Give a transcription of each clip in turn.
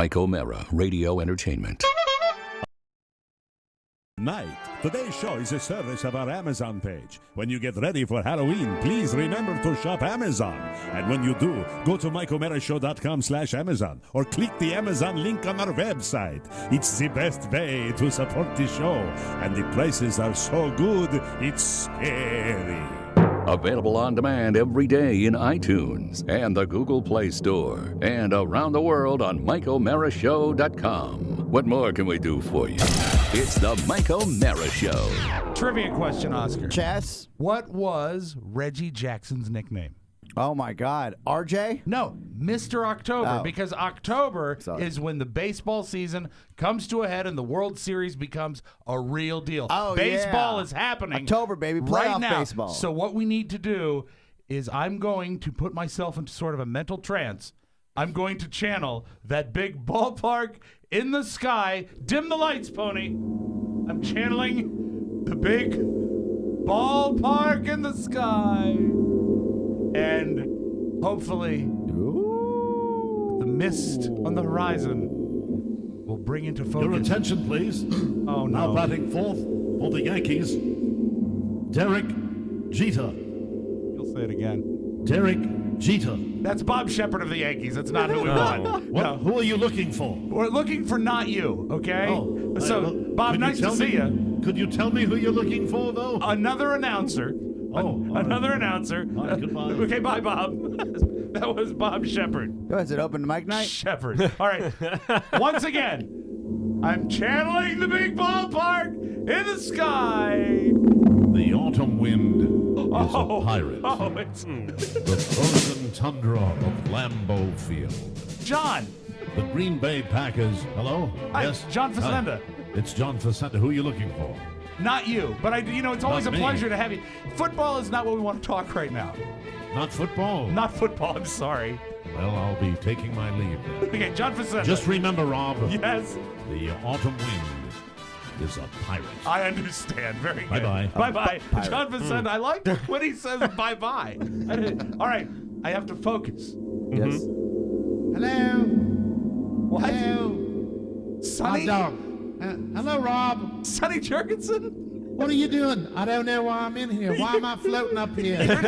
Mike O'Mara, Radio Entertainment. Night. Today's show is a service of our Amazon page. When you get ready for Halloween, please remember to shop Amazon. And when you do, go to MikeO'MaraShow.com/Amazon or click the Amazon link on our website. It's the best way to support the show. And the prices are so good, it's scary. Available on demand every day in iTunes and the Google Play Store. And around the world on MikeO'MaraShow.com. What more can we do for you? It's the Mike O'Mara Show. Trivia question, Oscar. Chess. What was Reggie Jackson's nickname? Oh, my God. RJ? No, Mr. October, Oh. because October Sorry. is when the baseball season comes to a head and the World Series becomes a real deal. Oh, baseball yeah. is happening October, baby. right Playoff now. baseball. So what we need to do is I'm going to put myself into sort of a mental trance. I'm going to channel that big ballpark in the sky. Dim the lights, Pony. I'm channeling the big ballpark in the sky. And hopefully, the mist on the horizon will bring into focus. Your attention, please. Oh, Now no. batting fourth for the Yankees, Derek Jeter. You'll say it again. Derek Jeter. That's Bob Shepard of the Yankees. That's not who we want. What? No. Who are you looking for? We're looking for not you, okay? Oh, So, Bob, could you nice to tell see me- you. Could you tell me who you're looking for, though? Another announcer. Oh, all right. Another announcer. All right, goodbye. Okay, bye, Bob. That was Bob Shepard. Oh, is it open mic night? Shepard. All right. Once again, I'm channeling the big ballpark in the sky. The autumn wind is a pirate. Oh, it's The frozen tundra of Lambeau Field. John. The Green Bay Packers. Hello? Hi, Yes? John Facenda. Hi. It's John Facenda. Who are you looking for? Not you, but it's always Not a me. pleasure to have you. Football is not what we want to talk right now. Not football. Not football. I'm sorry. Well, I'll be taking my leave then. Okay, John Facenda. Just remember, Rob, yes, the autumn wind is a pirate. I understand. Very good. Bye-bye. Bye-bye. pirate. John Facenda. I like when he says bye-bye. All right, I have to focus. Yes. Hello. What? Hello. Sonny? Hot dog. Hello, Rob. Sonny Jurgensen? What are you doing? I don't know why I'm in here. Why am I floating up here? You're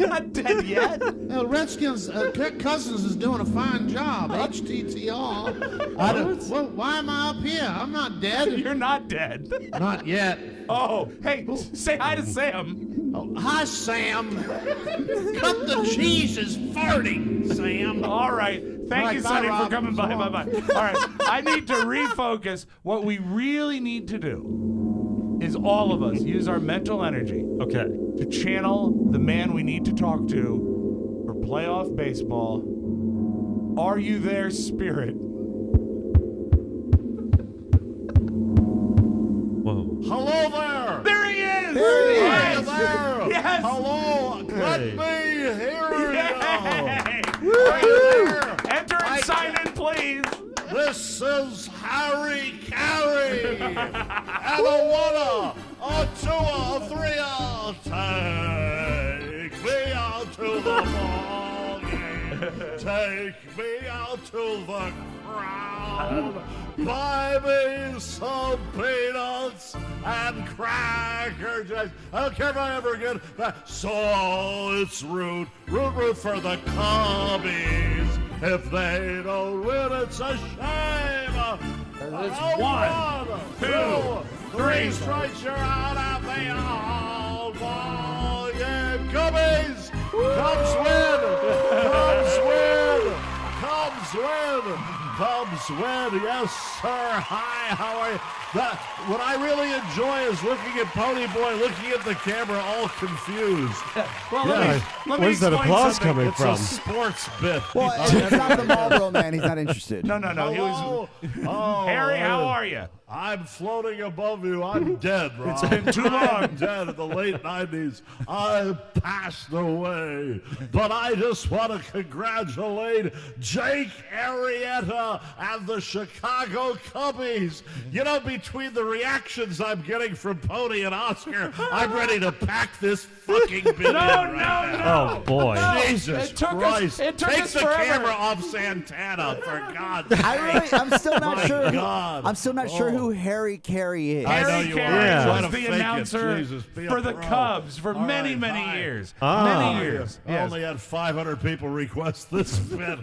not dead yet. Well, Redskins, Kirk Cousins is doing a fine job. HTTR. I don't, well, why am I up here? I'm not dead. You're not dead. Not yet. Oh, hey, say hi to Sam. Oh, hi, Sam. Cut the cheese is farting, Sam. All right. Thank All you, right, Sonny, bye, for Rob. coming by. So long. Bye-bye. All right. I need to refocus. What we really need to do is all of us use our mental energy to channel the man we need to talk to for playoff baseball. Are you there, Spirit? Hello there! There he is! There he is! Hi there! Yes! Hello! Let me hear you! Yay! Right there! Enter and sign in, please. This is Harry Carey! And a one, a two, a three, take me out to the ball game. Take me out to the crowd. Buy me some peanuts and Cracker Jacks. I don't care if I ever get that. So it's root for the Cubbies. If they don't win, it's a shame. It's one, two, three strikes, you're out of the all ball game. Cubbies, Cubs win, Cubs win, Cubs win, Cubs win. Yes, sir. Hi, how are you? What I really enjoy is looking at Pony Boy, looking at the camera, all confused. Well, Yeah. let me Where's that explain applause something. coming It's from? a sports bit. Well, it's not the Marlboro Man. He's not interested. No. He was. Hello? Oh, Harry, how are you? I'm floating above you. I'm dead, Rob. It's been too long. I'm dead in the late 90s. I passed away. But I just want to congratulate Jake Arrieta and the Chicago Cubbies. You know, between the reactions I'm getting from Pony and Oscar, I'm ready to pack this fucking bit in right now. Oh, boy. No, Jesus it took Christ. Us, it took Take us the forever. camera off Santana. Atlanta, for God's sake. I'm still not My sure. God. I'm still not sure who Harry Carey is. I know Harry you Carey are. Yeah. Trying was to the fake it. announcer Jesus, be a for the pro. Cubs for All many, right, many hi. years. Ah. Many years. I only had 500 people request this bit.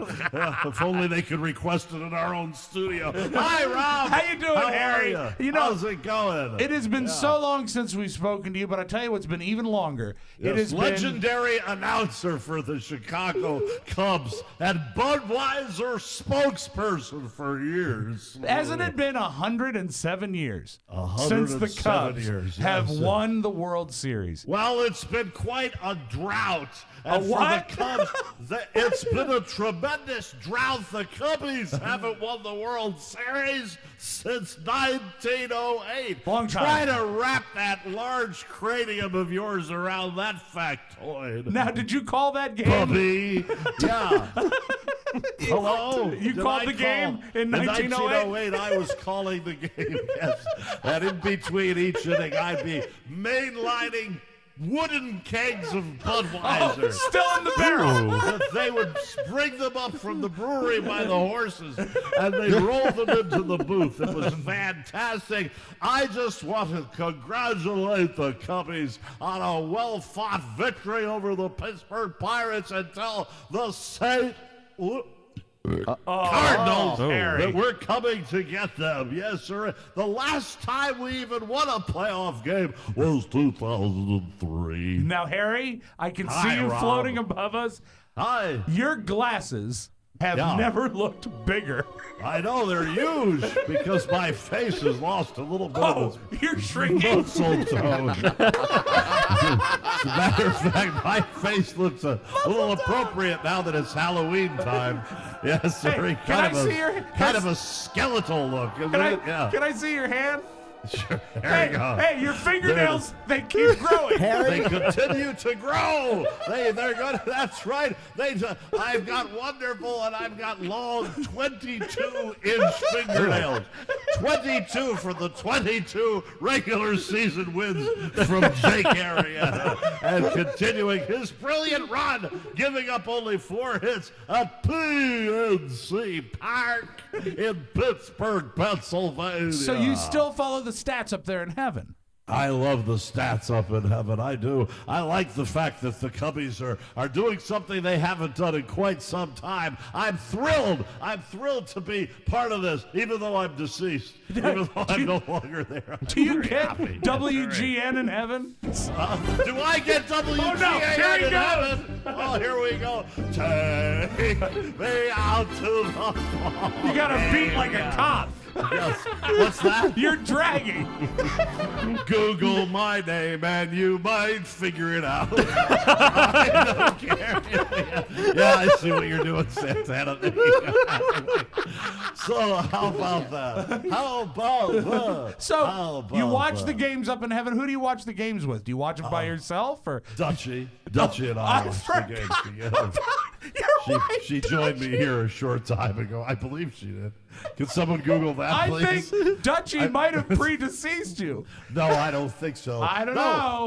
If only they could request it in our own studio. Hi, Rob. How you doing, How Harry? Are You know, how's it going? It has been so long since we've spoken to you, but I tell you what's been even longer. It Yes, has been legendary announcer for the Chicago Cubs and Budweiser spokesperson for years. Hasn't it been 107 years since the 107 Cubs years, have yes. won the World Series? Well, it's been quite a drought. And for what? the Cubs, it's been a tremendous drought. The Cubbies haven't won the World Series since 1908. Long time. Try to wrap that large cranium of yours around that factoid. Now, did you call that game? Bubby. Yeah. Hello? You Did called I the game call- in 1908? I was calling the game, yes. And in between each inning, I'd be mainlining wooden kegs of Budweiser. Oh, still in the barrel. That they would bring them up from the brewery by the horses, and they'd roll them into the booth. It was fantastic. I just want to congratulate the Cubbies on a well-fought victory over the Pittsburgh Pirates and tell the St. Cardinals Harry. that we're coming to get them. Yes, sir. The last time we even won a playoff game was 2003. Now, Harry, I can Hi, see you Rob. floating above us. Hi. Your glasses have Yeah. never looked bigger. I know they're huge because my face has lost a little bit Oh, of its you're shrinking. muscle tone. As a matter of fact, my face looks a little appropriate now that it's Halloween time. Yes, sir. Hey, kind can I see your- kind of a skeletal look, isn't Can it? Yeah. I see your hand? Sure. There Hey, you go. hey, your fingernails, they keep growing. They Harry, continue to grow. They're good. That's right. I've got wonderful and I've got long 22-inch fingernails. 22 for the 22 regular season wins from Jake Arrieta, and continuing his brilliant run, giving up only 4 hits at PNC Park in Pittsburgh, Pennsylvania. So you still follow the stats up there in heaven. I love the stats up in heaven. I do. I like the fact that the Cubbies are doing something they haven't done in quite some time. I'm thrilled. I'm thrilled to be part of this, even though I'm deceased, even though I'm no longer there. Do you Very get happy. WGN in heaven? Do I get WGN Oh, no. Here he in goes. heaven? Oh, here we go. Take me out to the ball. You got to beat like a cop. Yes. What's that? You're dragging. Google my name and you might figure it out. I don't care. Yeah, I see what you're doing, Santana. So how about that? How about that? So How you about watch that? the games up in heaven. Who do you watch the games with? Do you watch them by yourself or? Dutchie and I I watched the games forgot together. You're right, She joined me here a short time ago. I believe she did. Can someone Google that, I please? think Dutchie might have predeceased you. No, I don't think so. I don't No.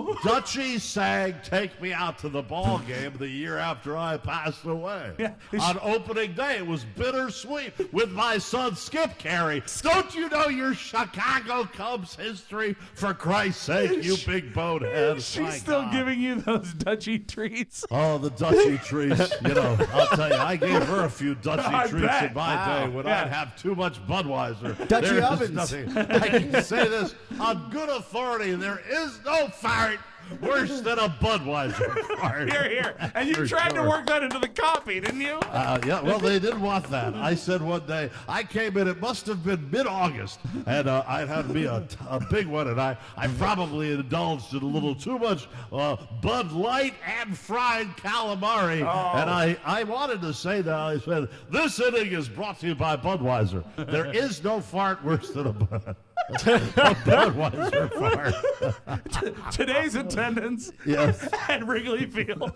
know. Dutchie sang "Take Me Out to the Ball Game" the year after I passed away. Yeah. On opening day, it was bittersweet with my son Skip Carey. Don't you know your Chicago Cubs history? For Christ's sake, you big bonehead! She's My still God. giving you those Dutchie treats. Oh, the Dutchie treats. You know, I'll tell you, I gave her a few I Dutchie treats bet. in my Wow. day when Yeah. I'd have too much Budweiser. Dutchie There is ovens. nothing. I can say this on good authority. There is no fart worse than a Budweiser fart. Here. And you For tried to sure. work that into the copy, didn't you? Yeah, well, they didn't want that. I said one day, I came in, it must have been mid-August, and I had me a big one, and I probably indulged in a little too much Bud Light and fried calamari. And I wanted to say that. I said, this inning is brought to you by Budweiser. There is no fart worse than a Budweiser fart. Today's attendance Yes. at Wrigley Field.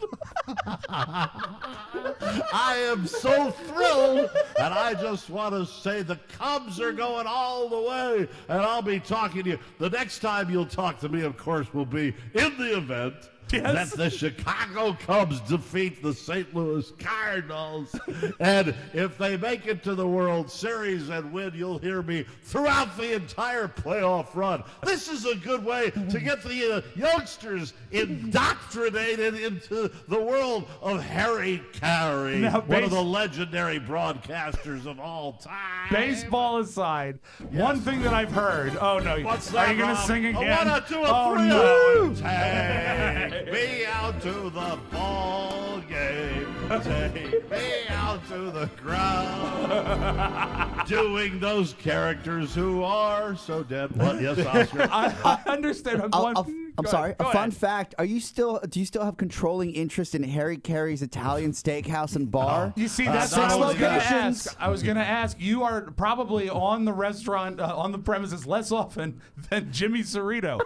I am so thrilled, and I just want to say the Cubs are going all the way, and I'll be talking to you. The next time you'll talk to me, of course, will be in the event that the Chicago Cubs defeat the St. Louis Cardinals. And if they make it to the World Series and win, you'll hear me throughout the entire playoff run. This is a good way to get the youngsters indoctrinated into the world of Harry Carey, Now, one of the legendary broadcasters of all time. Baseball aside, one thing that I've heard. Oh no! What's Are that, you gonna Rob? sing A again? 1, a 2, a oh 3, no! Take me out to the ball game. Take me out to the ground. Doing those characters who are so dead. What? Yes, Oscar. I understand. I'm I'm sorry. A fun fact: do you still have controlling interest in Harry Carey's Italian steakhouse and bar? You see, that's Six what I was going to locations. ask. I was going to ask. You are probably on the restaurant, on the premises less often than Jimmy Cerrito.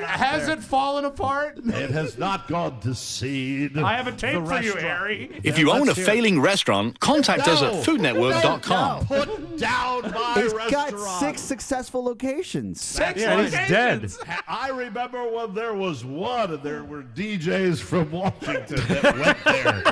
Has it fallen apart? It has not gone to seed. I have a tape The for you, restaurant. Harry. If you own a let's hear it. failing restaurant, contact us at foodnetwork.com. Put down my It's restaurant. got 6 successful locations. Six Yeah, he's locations. I remember when there was one, and there were DJs from Washington that went there and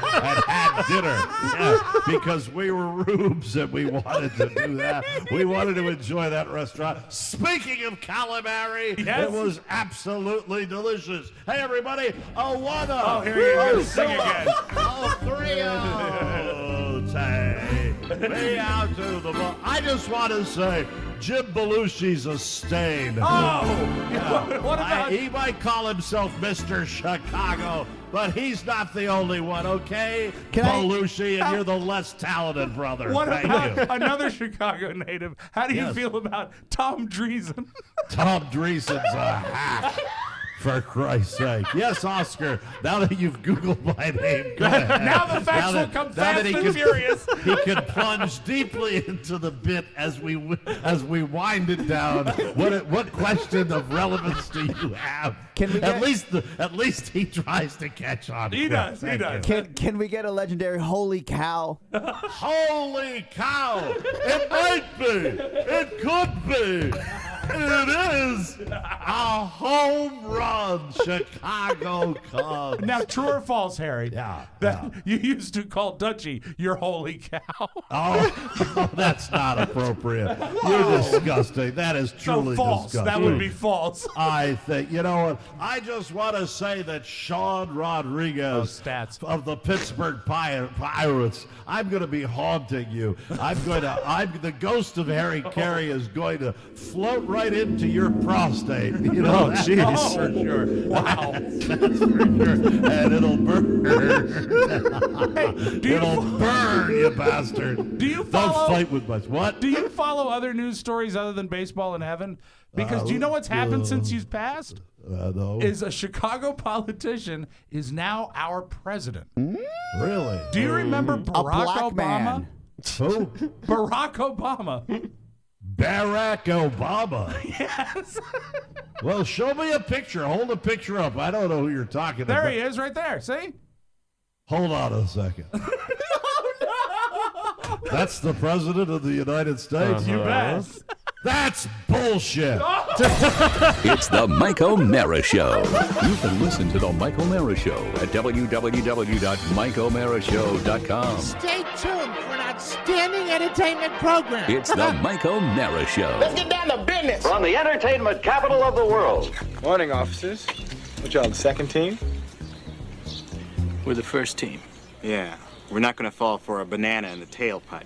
had dinner. Yeah, because we were rubes and we wanted to do that. We wanted to enjoy that restaurant. Speaking of calamari, Yes. it was absolutely delicious. Hey, everybody, a 1, Oh, here you go. Sing again. a 3, take me out to the ball. I just want to say, Jim Belushi's a stain. Oh, what about? He might call himself Mr. Chicago, but he's not the only one, okay? Can I- Belushi, and you're the less talented brother. What Thank about you. another Chicago native? How do you Yes. feel about Tom Dreesen? Tom Dreesen's a hack. For Christ's sake. Yes, Oscar, now that you've Googled my name, go ahead. Now the facts will come fast and furious. He can plunge deeply into the bit as we wind it down. What question of relevance do you have? Can we at get- least he tries to catch on. He quick. does. He Thank does. you. Can we get a legendary holy cow? Holy cow! It might be. It could be. It is a home run, Chicago Cubs. Now, true or false, Harry? Yeah, That you used to call Dutchie your holy cow. Oh, that's not appropriate. You're disgusting. That is So truly false. disgusting. That would be false. I think, you know what? I just want to say that Sean Rodriguez stats. of the Pittsburgh Pirates, I'm going to be haunting you. The ghost of Harry Carey is going to float right into your prostate. You know, that's for sure. Wow. That's for sure. And it'll burn. Do you, It'll burn, you bastard. do you Don't follow? fight with much. What? Do you follow other news stories other than baseball in heaven? Because do you know what's happened since you've passed? No. Is a Chicago politician is now our president. Really? Do you remember A Barack black Obama? man. Who? Barack Obama. Barack Obama. Yes. Well, show me a picture. Hold a picture up. I don't know who you're talking about. There he is, right there. See? Hold on a second. That's the president of the United States. You bet. That's bullshit. It's the Mike O'Mara Show. You can listen to the Mike O'Mara Show at www.mikeomarashow.com. Stay tuned for an outstanding entertainment program. It's the Mike O'Mara Show. Get down to business. From the entertainment capital of the world. Morning, officers. What y'all, the second team? We're the first team. Yeah. We're not gonna fall for a banana in the tailpipe.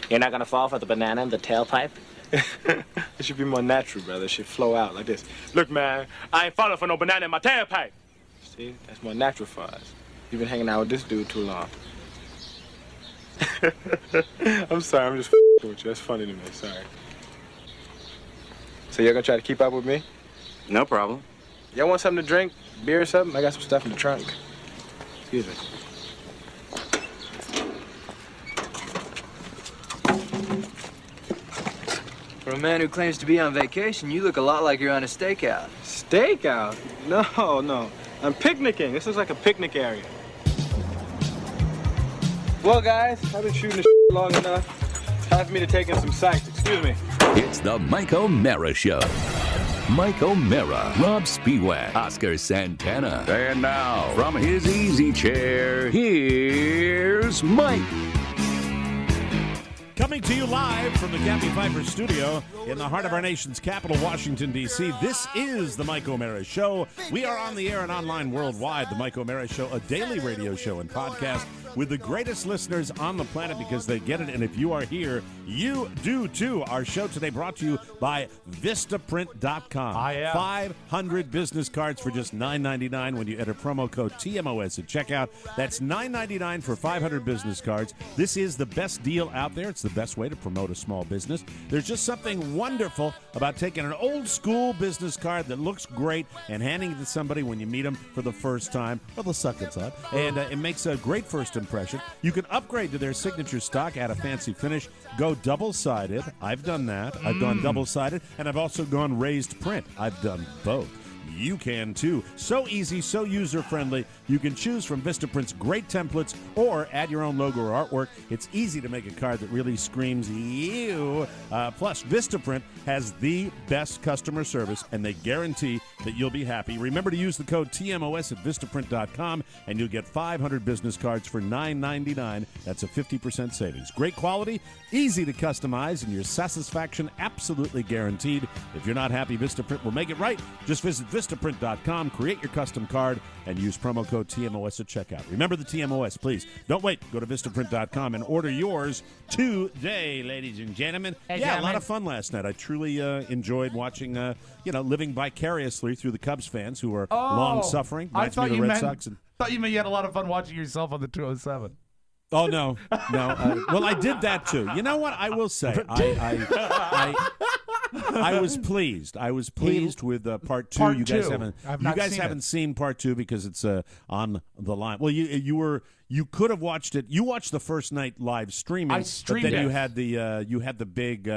You're not gonna fall for the banana in the tailpipe? It should be more natural, brother. It should flow out like this. Look, man, I ain't falling for no banana in my tailpipe. See, that's more natural for us. You've been hanging out with this dude too long. I'm sorry, I'm just with you. That's funny to me. Sorry. So you're gonna try to keep up with me? No problem. Y'all want something to drink? Beer or something? I got some stuff in the trunk. Excuse me. For a man who claims to be on vacation, you look a lot like you're on a stakeout. Stakeout? No. I'm picnicking. This is like a picnic area. Well, guys, I've been shooting this long enough. It's time for me to take in some sights. Excuse me. It's the Mike O'Mara Show. Mike O'Mara, Rob Spiewak, Oscar Santana. And now, from his easy chair, here's Mike. Coming to you live from the Kathy Pfeiffer studio in the heart of our nation's capital, Washington, D.C. This is the Mike O'Mara Show. We are on the air and online worldwide. The Mike O'Mara Show, a daily radio show and podcast with the greatest listeners on the planet because they get it. And if you are here, you do too. Our show today brought to you by Vistaprint.com. 500 business cards for just $9.99 when you enter promo code TMOS at checkout. That's $9.99 for 500 business cards. This is the best deal out there. It's the best way to promote a small business. There's just something wonderful about taking an old school business card that looks great and handing it to somebody when you meet them for the first time or the second time. And it makes a great first impression. You can upgrade to their signature stock, add a fancy finish, go double-sided. I've done that. I've gone double-sided, and I've also gone raised print. I've done both. You can too. So easy, so user-friendly. You can choose from Vistaprint's great templates or add your own logo or artwork. It's easy to make a card that really screams you. Plus, Vistaprint has the best customer service, and they guarantee that you'll be happy. Remember to use the code TMOS at Vistaprint.com, and you'll get 500 business cards for $9.99. That's a 50% savings. Great quality, easy to customize, and your satisfaction absolutely guaranteed. If you're not happy, Vistaprint will make it right. Just visit Vistaprint.com, create your custom card, and use promo code TMOS at checkout. Remember the TMOS, please. Don't wait. Go to Vistaprint.com and order yours today, ladies and gentlemen. A lot of fun last night. I truly enjoyed watching, living vicariously through the Cubs fans who are long-suffering. I thought you Red Sox. thought you meant you had a lot of fun watching yourself on the 207. Oh, no. Well, I did that, too. You know what? I will say, I was pleased. I was pleased with part two. Part you guys two. haven't seen part two because it's on the line. Well, you could have watched it. You watched the first night live streaming. I streamed but then it. you had the big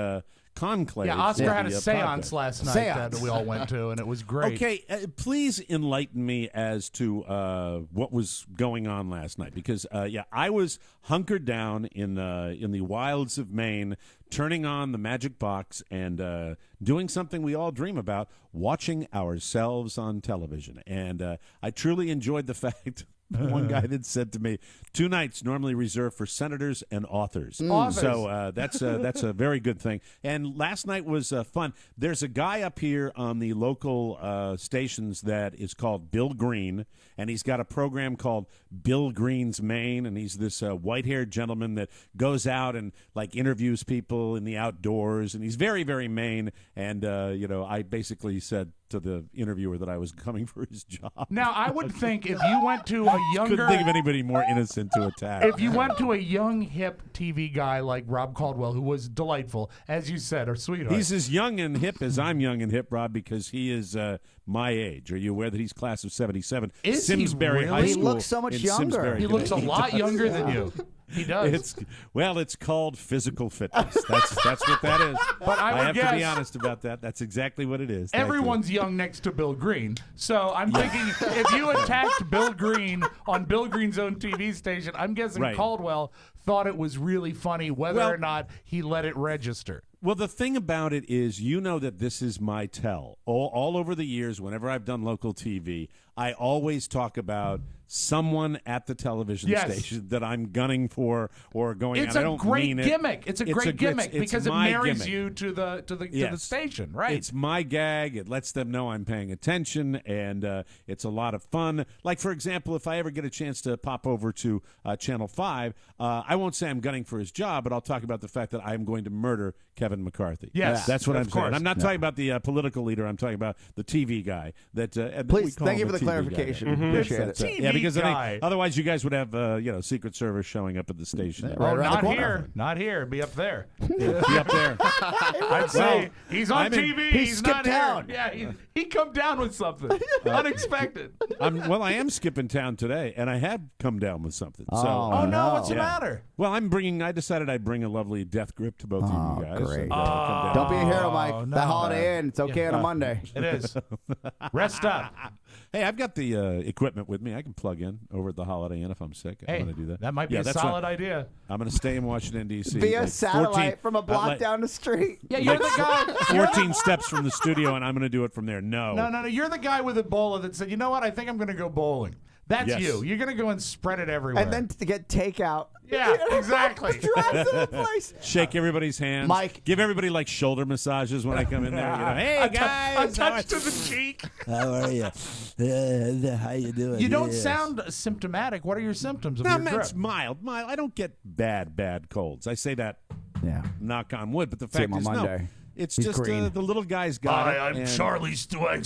conclave. Yeah, Oscar had a podcast. seance last night that we all went to, and it was great. Okay, please enlighten me as to what was going on last night because I was hunkered down in the wilds of Maine, turning on the magic box and doing something we all dream about, watching ourselves on television. And I truly enjoyed the fact. One guy that said to me, 2 nights normally reserved for senators and authors. So that's a very good thing. And last night was fun. There's a guy up here on the local stations that is called Bill Green, and he's got a program called Bill Green's Maine, and he's this white-haired gentleman that goes out and interviews people in the outdoors, and he's very, very Maine. And I basically said to the interviewer that I was coming for his job. Now, I would think if you went to a younger... Couldn't think of anybody more innocent to attack. If you went to a young, hip TV guy like Rob Caldwell, who was delightful, as you said, or sweetheart. He's as young and hip as I'm young and hip, Rob, because he is my age. Are you aware that he's class of 77? Is Simsbury he really? High School. He looks so much in younger. Simsbury, He looks a lot younger than you. He does. It's called physical fitness. That's what that is. But I would have guess to be honest about that. That's exactly what it is. Thank you. everyone's young next to Bill Green. So I'm thinking if you attacked Bill Green on Bill Green's own TV station, I'm guessing Right. Caldwell thought it was really funny whether or not he let it register. Well, the thing about it is, that this is my tell. All over the years, whenever I've done local TV, I always talk about someone at the television station that I'm gunning for or going. It's and I a don't great mean it. gimmick. It's a great gimmick because it my marries gimmick. you to the station, right? It's my gag. It lets them know I'm paying attention, and it's a lot of fun. Like, for example, if I ever get a chance to pop over to Channel 5, I won't say I'm gunning for his job, but I'll talk about the fact that I'm going to murder Kevin McCarthy. Yes, that's what of I'm saying. course. I'm not talking about the political leader. I'm talking about the TV guy. Please, thank you for the clarification. Appreciate it. TV because guy. otherwise you guys would have Secret Service showing up at the station. Oh, around the not corner. here. Not here. Be up there. Be up there. I'd say he's on TV. he He's not skipped town. here. Yeah, he come down with something unexpected. I am skipping town today, and I have come down with something. Oh no, what's the Yeah. matter? Well, I decided I'd bring a lovely death grip to both of you guys. great. and, come down. Don't be a hero, Mike. no. That Holiday Inn, it's okay on a Monday. It is. Rest up. Hey, I've got the equipment with me. I can plug in over at the Holiday Inn if I'm sick. Hey, I'm going to do that. That might be a that's solid idea. I'm going to stay in Washington, D.C. Via like satellite 14 from a block like- down the street. Yeah, you're the guy. 14 steps from the studio, and I'm going to do it from there. No. No. You're the guy with Ebola that said, you know what? I think I'm going to go bowling. That's Yes. you. You're going to go and spread it everywhere. And then to get takeout. Yeah, exactly. Drive to the place. Shake everybody's hands. Mike. Give everybody like shoulder massages when I come in there. Hey, guys. A touch to the cheek. How are you? How you doing? You don't sound symptomatic. What are your symptoms of No, your man, grip? it's mild. I don't get bad colds. I say that Yeah. knock on wood, but the See fact him on is, no. Monday. It's He's just green. the little guy's got it. I'm and Charlie Stewart.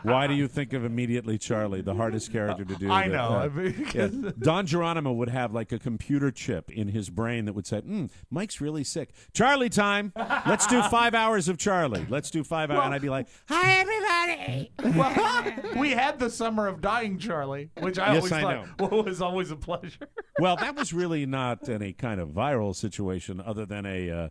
Why do you think of immediately Charlie, the hardest character to do? I know. Yeah. Don Geronimo would have like a computer chip in his brain that would say, Mike's really sick. Charlie time. Let's do 5 hours of Charlie. Let's do 5 hours. And I'd be like, hi, everybody. Well, we had the summer of dying Charlie, which I Yes, always I thought was always a pleasure. Well, that was really not any kind of viral situation other than a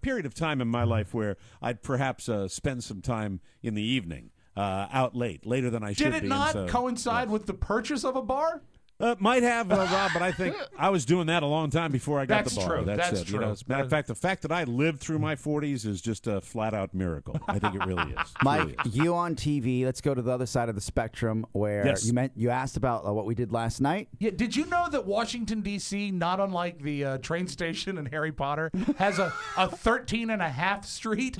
period of time in my life where I'd perhaps spend some time in the evening out later than I should be. Did it not coincide with the purchase of a bar? Might have, Rob, but I think I was doing that a long time before I got That's the bar. true. That's it. true. As a matter of fact, the fact that I lived through my 40s is just a flat-out miracle. I think it really is. It Mike, really is. you on TV. Let's go to the other side of the spectrum where Yes. you asked about what we did last night. Yeah. Did you know that Washington, D.C., not unlike the train station in Harry Potter, has a 13.5 street?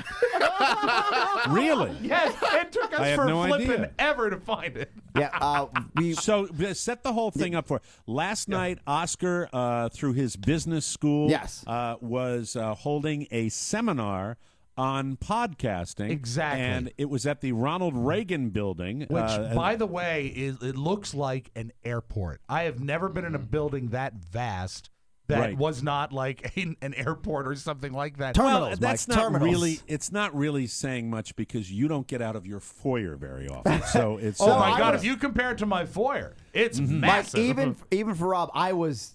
Really? Yes. It took I us had for no flipping idea. ever to find it. Yeah, we So set the whole thing up for last night. Oscar, through his business school, Yes. was holding a seminar on podcasting. Exactly. And it was at the Ronald Reagan building. Which, by the way, it looks like an airport. I have never been in a building that vast that Right. was not like an airport or something like that. Terminals, that's Mike, not terminals. really. It's not really saying much because you don't get out of your foyer very often. So it's. Oh my I God! was- If you compare it to my foyer, it's Mike, massive. even for Rob, I was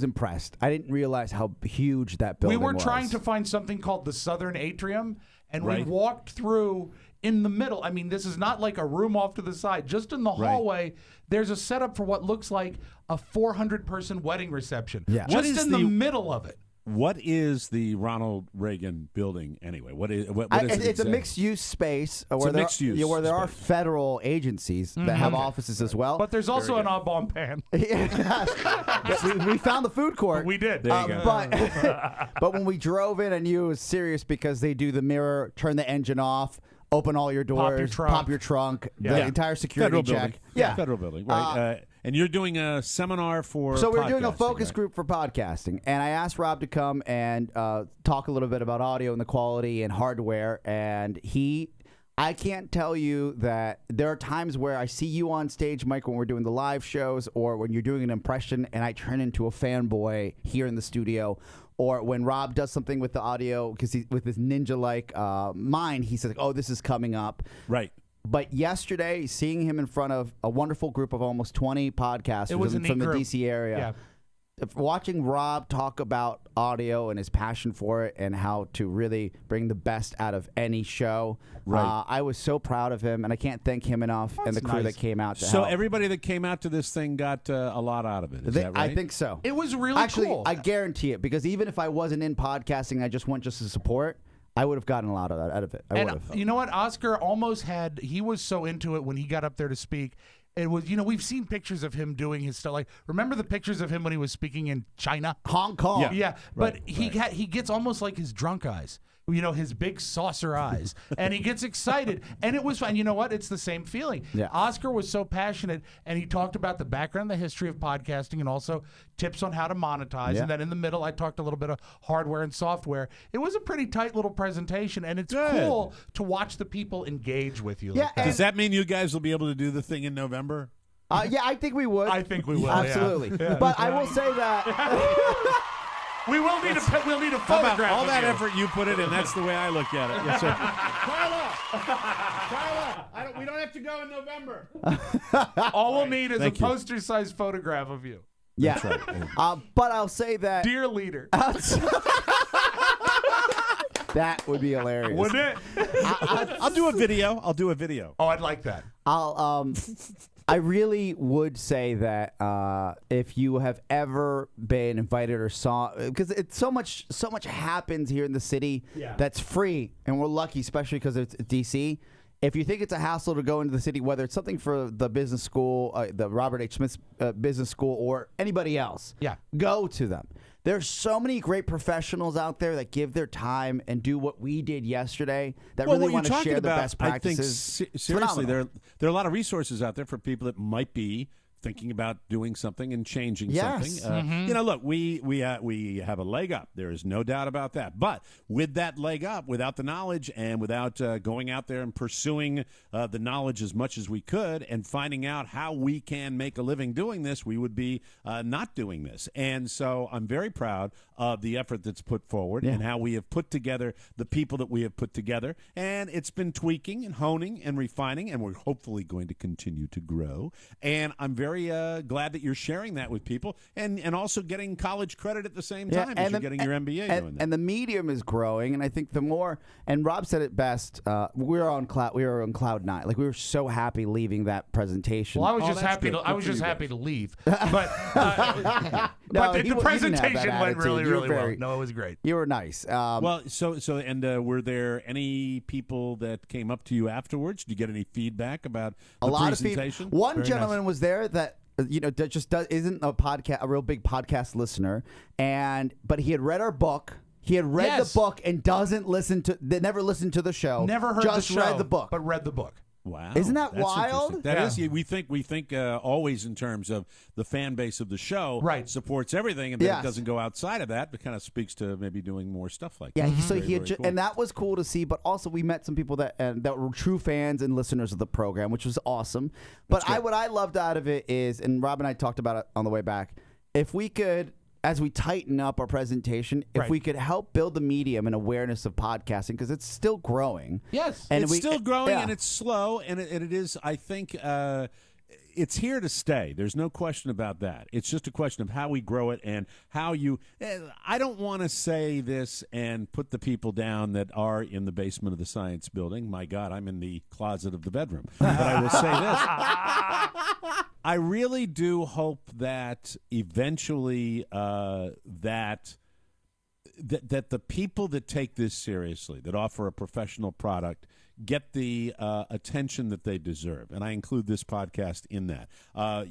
impressed. I didn't realize how huge that building we were was. trying to find something called the Southern Atrium, and we Right. walked through in the middle. I mean, this is not like a room off to the side. Just in the hallway, there's a setup for what looks like a 400-person wedding reception. Yeah. What Just is in the the- middle of it. What is the Ronald Reagan building anyway? What is it? It's a exactly? mixed-use space where a there, mixed-use where there are space. federal agencies that have offices as well. But there's also an oblong pan. we found the food court. We did. There you go. But when we drove in, I knew it was serious because they do the mirror, turn the engine off, open all your doors, Pop your trunk. the Yeah. entire security Federal check. building. Yeah. Federal building. Right. And you're doing a seminar for. So we're doing a podcasting, focus right? group for podcasting, and I asked Rob to come and talk a little bit about audio and the quality and hardware. And I can't tell you that there are times where I see you on stage, Mike, when we're doing the live shows, or when you're doing an impression, and I turn into a fanboy here in the studio. Or when Rob does something with the audio, because with his ninja-like mind, he says, "Oh, this is coming up." Right. But yesterday, seeing him in front of a wonderful group of almost 20 podcasters It was a from neat the group. DC area, watching Rob talk about audio and his passion for it and how to really bring the best out of any show, Right. I was so proud of him, and I can't thank him enough and the That's crew nice. that came out to So help. everybody that came out to this thing got a lot out of it. Is that right? I think so. It was really Actually, cool. I guarantee it, because even if I wasn't in podcasting, I just went just to support, I would have gotten a lot of that out of it. I would And have. you know what? Oscar almost had, he was so into it when he got up there to speak. It was, we've seen pictures of him doing his stuff. Like, remember the pictures of him when he was speaking in China? Hong Kong. Yeah, but Right, he gets almost like his drunk eyes. His big saucer eyes, and he gets excited, and it was fun. You know what? It's the same feeling. Yeah. Oscar was so passionate, and he talked about the background, the history of podcasting, and also tips on how to monetize. Yeah. And then in the middle, I talked a little bit of hardware and software. It was a pretty tight little presentation, and it's Good. cool to watch the people engage with you. Yeah, like that. Does that mean you guys will be able to do the thing in November? Yeah, I think we would. I think we will, yeah. Absolutely. But I will say that. We'll need a photograph. How about all of that you. effort you put it in? That's the way I look at it. Yes, sir. Carla, we don't have to go in November. All we'll need is Thank a you. poster-sized photograph of you. Yeah. That's right. But I'll say that. Dear leader. That would be hilarious. Wouldn't it? I'll do a video. Oh, I'd like that. I really would say that if you have ever been invited or saw, because it's so much happens here in the city that's free, and we're lucky, especially because it's DC. If you think it's a hassle to go into the city, whether it's something for the business school, the Robert H. Smith Business School, or anybody else, go to them. There's so many great professionals out there that give their time and do what we did yesterday that really want to share the best practices. I think, seriously, there are a lot of resources out there for people that might be thinking about doing something and changing something. Look, we have a leg up. There is no doubt about that. But with that leg up, without the knowledge and without going out there and pursuing the knowledge as much as we could and finding out how we can make a living doing this, we would be not doing this. And so I'm very proud of the effort that's put forward and how we have put together the people that we have put together. And it's been tweaking and honing and refining, and we're hopefully going to continue to grow. And I'm very glad that you're sharing that with people and also getting college credit at the same time as you're getting your MBA doing that. And the medium is growing, and I think the more, and Rob said it best, we were on cloud nine. Like, we were so happy leaving that presentation. Well, I was just happy to leave. But the presentation went really well. No, it was great. You were nice. Were there any people that came up to you afterwards? Did you get any feedback about the presentation? One gentleman was there that isn't a real big podcast listener, but he had read our book. He had read the book and never listened to the show. Never heard just the show, read the book, but read the book. Wow, isn't that wild? That is. We think always in terms of the fan base of the show. Right, supports everything, and then it doesn't go outside of that. But kind of speaks to maybe doing more stuff like that. Yeah, so very, very cool. And that was cool to see. But also, we met some people that were true fans and listeners of the program, which was awesome. But what I loved out of it is, and Rob and I talked about it on the way back, if we could, as we tighten up our presentation, if we could help build the medium and awareness of podcasting, because it's still growing. Yes. And it's still growing, and it's slow, and it is, I think, it's here to stay. There's no question about that. It's just a question of how we grow it and how you I don't want to say this and put the people down that are in the basement of the science building. My God, I'm in the closet of the bedroom. But I will say this. I really do hope that eventually that the people that take this seriously, that offer a professional product, get the attention that they deserve. And I include this podcast in that.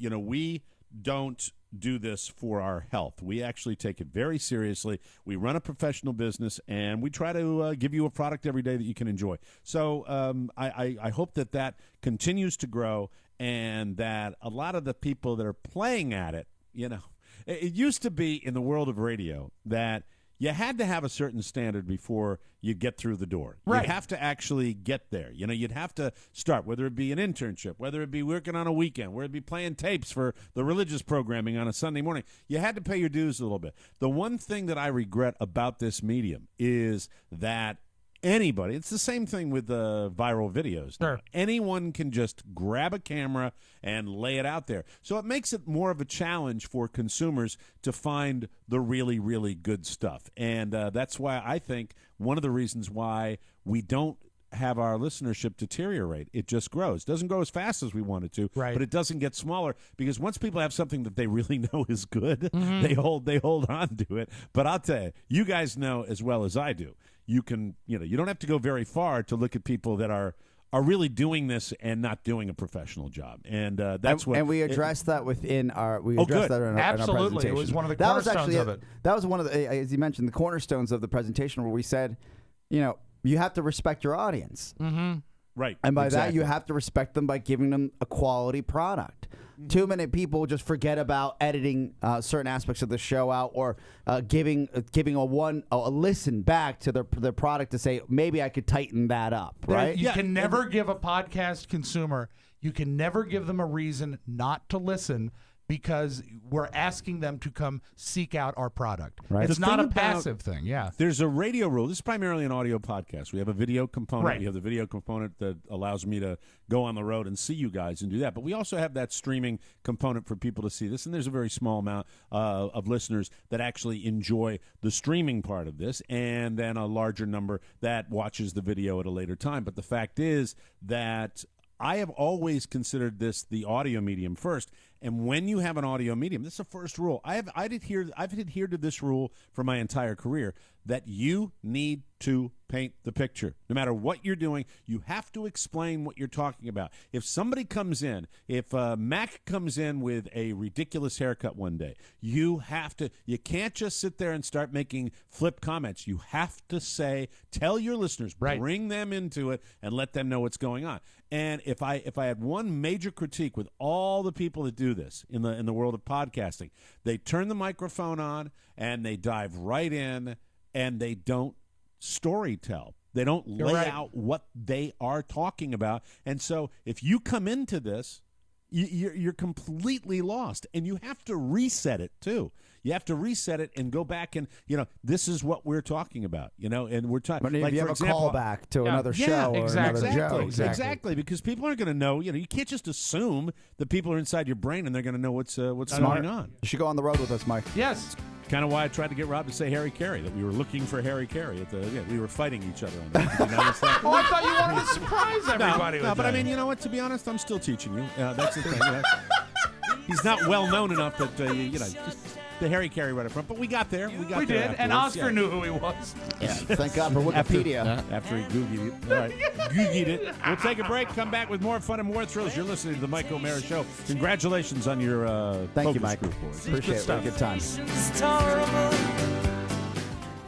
We don't do this for our health. We actually take it very seriously. We run a professional business, and we try to give you a product every day that you can enjoy. So I hope that continues to grow, and that a lot of the people that are playing at it, it used to be in the world of radio that you had to have a certain standard before you get through the door. Right. You'd have to actually get there. You'd have to start, whether it be an internship, whether it be working on a weekend, whether it be playing tapes for the religious programming on a Sunday morning. You had to pay your dues a little bit. The one thing that I regret about this medium is that anybody, it's the same thing with the viral videos. Sure. Anyone can just grab a camera and lay it out there. So it makes it more of a challenge for consumers to find the really, really good stuff. And that's why I think one of the reasons why we don't have our listenership deteriorate. It just grows. Doesn't grow as fast as we want it to, but it doesn't get smaller, because once people have something that they really know is good, they hold on to it. But I'll tell you, you guys know as well as I do, you can, you don't have to go very far to look at people that are really doing this and not doing a professional job, and that's what. And we addressed that within our. We addressed that in our absolutely. In our presentation. It was one of the cornerstones of it. That was one of the, as you mentioned, the cornerstones of the presentation, where we said, you have to respect your audience. Mm-hmm. Right. And by that, you have to respect them by giving them a quality product. Too many people just forget about editing certain aspects of the show out, or giving a listen back to their product to say, maybe I could tighten that up, right? You can never give a podcast consumer, you can never give them a reason not to listen, because we're asking them to come seek out our product. Right. It's The not thing a about- passive thing. Yeah. There's a radio rule. This is primarily an audio podcast. We have a video component. Right. We have the video component that allows me to go on the road and see you guys and do that. But we also have that streaming component for people to see this. And there's a very small amount of listeners that actually enjoy the streaming part of this, and then a larger number that watches the video at a later time. But the fact is that I have always considered this the audio medium first. And when you have an audio medium, this is the first rule. I've adhered to this rule for my entire career, that you need to paint the picture. No matter what you're doing, you have to explain what you're talking about. If somebody comes in, if Mac comes in with a ridiculous haircut one day, you can't just sit there and start making flip comments. You have to tell your listeners, bring them into it and let them know what's going on. And if I had one major critique with all the people that do this in the world of podcasting, they turn the microphone on and they dive right in and they don't story tell. They don't lay out what they are talking about. And so if you come into this, you're completely lost, and you have to reset it too. You have to reset it and go back and, this is what we're talking about, and we're talking. But if you have a callback to another show or another joke. Exactly, because people aren't going to know. You can't just assume that people are inside your brain and they're going to know what's going on. You should go on the road with us, Mike. Yes. Kind of why I tried to get Rob to say Harry Carey, that we were looking for Harry Carey. We were fighting each other on that. Did you notice that? Oh, I thought you wanted to surprise everybody with but that. I mean, you know what? To be honest, I'm still teaching you. That's the thing. He's not well known enough that just the Harry Carey right up front. But we got there. We did, and Oscar knew who he was. Yeah, thank God for Wikipedia. After he Googled it. All right. Googled it. We'll take a break, come back with more fun and more thrills. You're listening to The Mike O'Mara Show. Congratulations on your Thank you, focus Mike. group, boys. Appreciate it. Good time.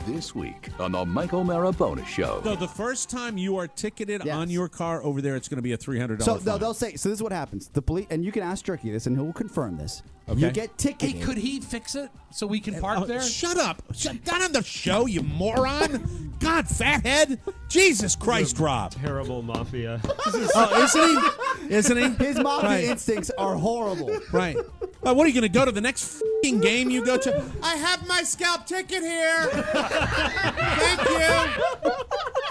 This week on the Mike O'Mara Bonus Show. So the first time you are ticketed on your car over there, it's going to be a $300 So fine. they'll say. So this is what happens. The police, and you can ask Jerky this, and he will confirm this. Okay. You get ticketed. Hey, could he fix it so we can park there? Shut up. Not on the show, you moron. God, fathead. Jesus Christ, Rob. Terrible mafia. Isn't he? His mafia instincts are horrible. Right. What are you going to go to the next f***ing game you go to? I have my scalp ticket here. Thank you.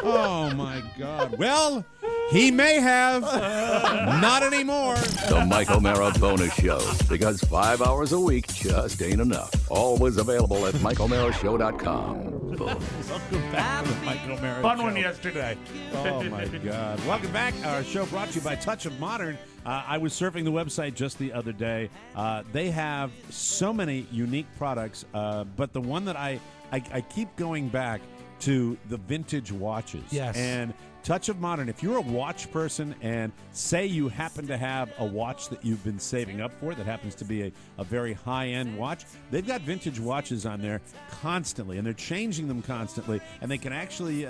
Oh, my God. Well, he may have. Not anymore. The Mike O'Mara Bonus Show. Because 5 hours a week just ain't enough. Always available at MikeO'MaraShow.com. Welcome back to the Mike O'Mara Fun Show. one yesterday. Oh, my God. Welcome back. Our show brought to you by Touch of Modern. I was surfing the website just the other day. They have so many unique products, but the one that I keep going back to the vintage watches. Yes. And Touch of Modern, if you're a watch person and say you happen to have a watch that you've been saving up for that happens to be a very high-end watch, they've got vintage watches on there constantly, and they're changing them constantly, and they can actually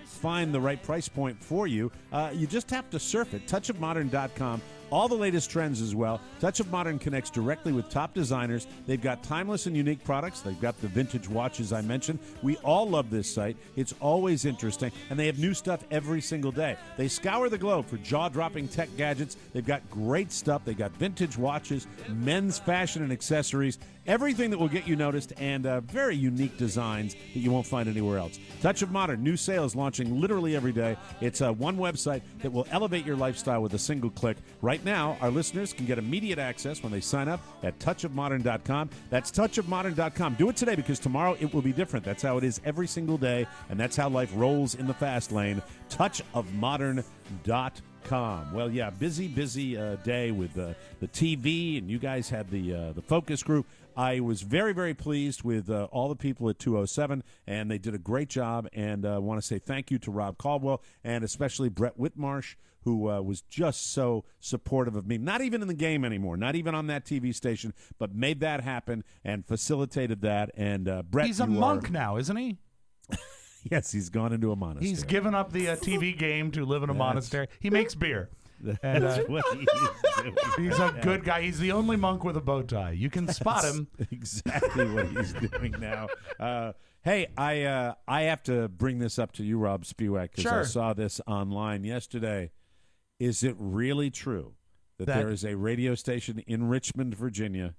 find the right price point for you. You just have to surf it, touchofmodern.com. All the latest trends as well. Touch of Modern connects directly with top designers. They've got timeless and unique products. They've got the vintage watches I mentioned. We all love this site. It's always interesting, and they have new stuff every single day. They scour the globe for jaw-dropping tech gadgets. They've got great stuff. They've got vintage watches, men's fashion and accessories, everything that will get you noticed, and very unique designs that you won't find anywhere else. Touch of Modern, new sales launching literally every day. It's one website that will elevate your lifestyle with a single click. Right now, our listeners can get immediate access when they sign up at touchofmodern.com. That's touchofmodern.com. Do it today, because tomorrow it will be different. That's how it is every single day, and that's how life rolls in the fast lane. touchofmodern.com. Well, yeah, busy day with the TV, and you guys had the focus group. I was very, very pleased with all the people at 207, and they did a great job, and I want to say thank you to Rob Caldwell and especially Brett Whitmarsh, who was just so supportive of me, not even in the game anymore, not even on that TV station, but made that happen and facilitated that. And Brett, he's a monk now, isn't he? Yes, he's gone into a monastery. He's given up the TV game to live in a monastery. He makes beer. And, That's what he is doing. He's a good guy. He's the only monk with a bow tie. You can spot him. Exactly what he's doing now. Hey, I have to bring this up to you, Rob Spiewak, because I saw this online yesterday. Is it really true that there is a radio station in Richmond, Virginia,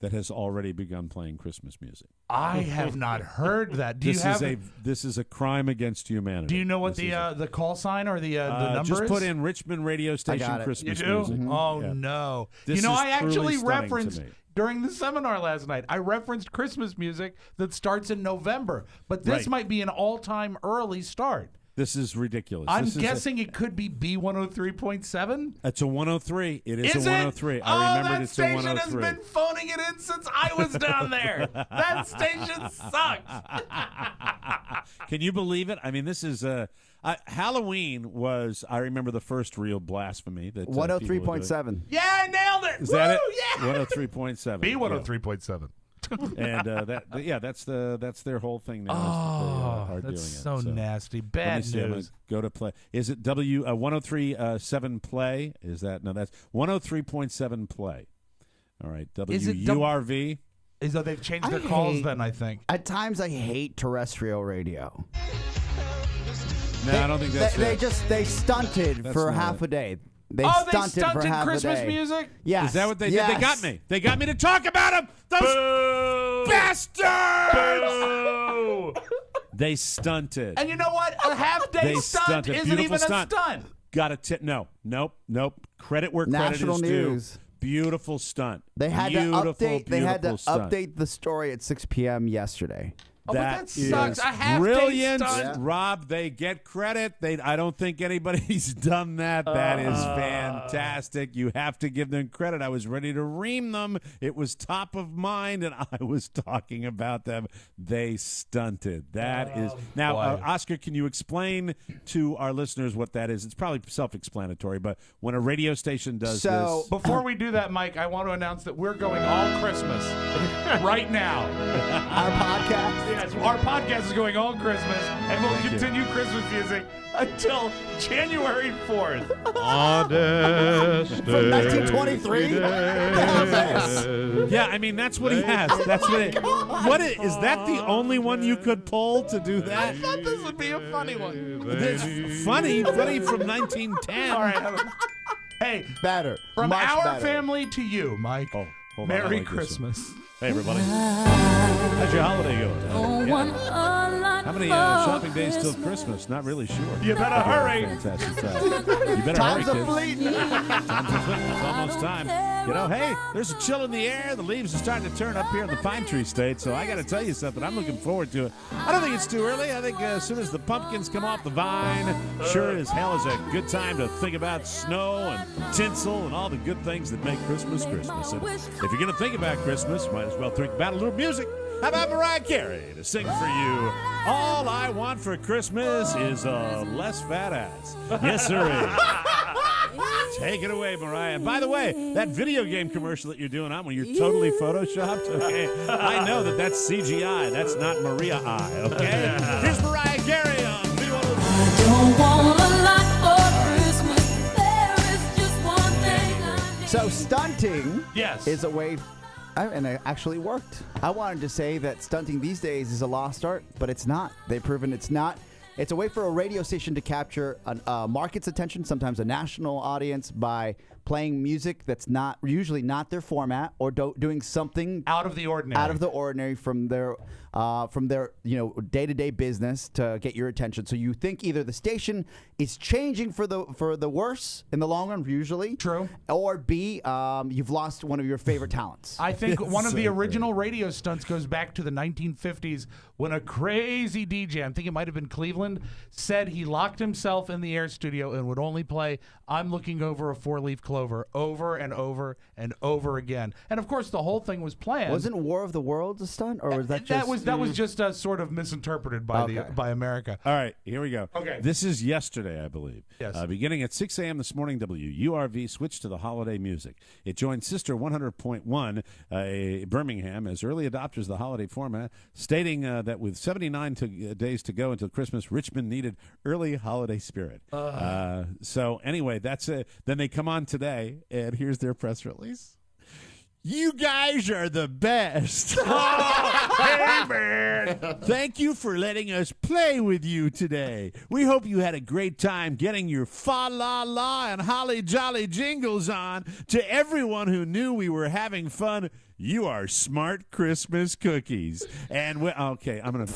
that has already begun playing Christmas music. I have not heard that. Do This you have? this is a crime against humanity. Do you know what the call sign or the number just is? put in Richmond radio station got it. Christmas You do? music. Oh Yeah. no! This is I truly actually stunning to referenced me. during the seminar last night. I referenced Christmas music that starts in November, but this Right. might be an all-time early start. This is ridiculous. I'm This is guessing it could be B103.7. it's a 103. It is Is a it? 103. Oh, I remembered that it's a station 103. has been phoning it in since I was down there. That station sucks. Can you believe it? I mean, this is Halloween was. I remember the first real blasphemy that 103.7. Yeah, I nailed it. Is that it? Yeah. 103.7. B103.7. And that's their whole thing now. Oh, are that's doing so it. nasty. Let me Bad see, I'm gonna news. go to play. Is it 103.7 play? Is that no? That's 103.7 play. All right, Is it WURV. Is that they've changed their I calls hate- then, I think. At times, I hate terrestrial radio. No, I don't think that's it. They stunted That's for not half it. a day. They They stunted for stunted half Christmas a day. music? Yes. Is that what they yes. did? They got me. They got me to talk about them. Those bastards! They stunted. And you know what? A half-day They stunt stunted. isn't Beautiful even stunt. a stunt. Got a tip. No. Nope. Credit where National credit is news. due. Beautiful stunt. They had Beautiful, to update. They had to beautiful stunt. update the story at 6 p.m. yesterday. Oh, but that is sucks. A half-day brilliant, stunt. Rob. They get credit. I don't think anybody's done that. That is fantastic. You have to give them credit. I was ready to ream them. It was top of mind, and I was talking about them. They stunted. That is now, boy. Oscar. Can you explain to our listeners what that is? It's probably self-explanatory, but when a radio station does this, Before we do that, Mike, I want to announce that we're going all Christmas right now. Our podcast. Yes, our podcast is going all Christmas, and we'll Thank you. continue Christmas music until January 4th. From 1923. yeah, I mean that's what he has. That's what it. Is that the only one you could pull to do I that? thought this would be a funny one. It's funny from 1910. All right. Hey, Better. from Much our better. family to you, Mike. Oh, hold on, I Merry like this one. Christmas. Hey everybody, how's your holiday going? Yeah. How many shopping days till Christmas? Not really sure. You better hurry. Fantastic time. You better Times hurry, are kids. fleeting. Time's a fleeting. It's almost time. You know, hey, there's a chill in the air. The leaves are starting to turn up here in the Pine Tree State, so I got to tell you something. I'm looking forward to it. I don't think it's too early. I think as soon as the pumpkins come off the vine, sure as hell is a good time to think about snow and tinsel and all the good things that make Christmas Christmas. And if you're going to think about Christmas, might as well think about a little music. How about Mariah Carey to sing for you? All I want for Christmas is a less fat ass. Yes, sir. Take it away, Mariah. By the way, that video game commercial that you're doing on when you're totally photoshopped, okay? I know that's CGI. That's not Maria I, okay? Here's Mariah Carey on So stunting Yes. is a way, and it actually worked. I wanted to say that stunting these days is a lost art, but it's not. They've proven it's not. It's a way for a radio station to capture a market's attention, sometimes a national audience, by playing music that's not usually not their format or doing something Out of the ordinary. from their day-to-day business to get your attention. So you think either the station is changing for the worse in the long run, usually, True, or B, you've lost one of your favorite talents. I think one of the So original radio stunts goes back to the 1950s when a crazy DJ, I think it might have been Cleveland, said he locked himself in the air studio and would only play I'm Looking Over a Four-Leaf Clover over and over and over again. And of course, the whole thing was planned. Wasn't War of the Worlds a stunt, or was that just... That was just sort of misinterpreted by Okay. by America. All right, here we go. Okay. This is yesterday, I believe. Yes. Beginning at 6 a.m. this morning, WURV switched to the holiday music. It joined sister 100.1 Birmingham as early adopters of the holiday format, stating that with 79 days to go until Christmas, Richmond needed early holiday spirit. So anyway, that's it. Then they come on today, and here's their press release. You guys are the best. Hey, man! Thank you for letting us play with you today. We hope you had a great time getting your fa-la-la and holly jolly jingles on. To everyone who knew we were having fun, you are smart Christmas cookies. And okay, I want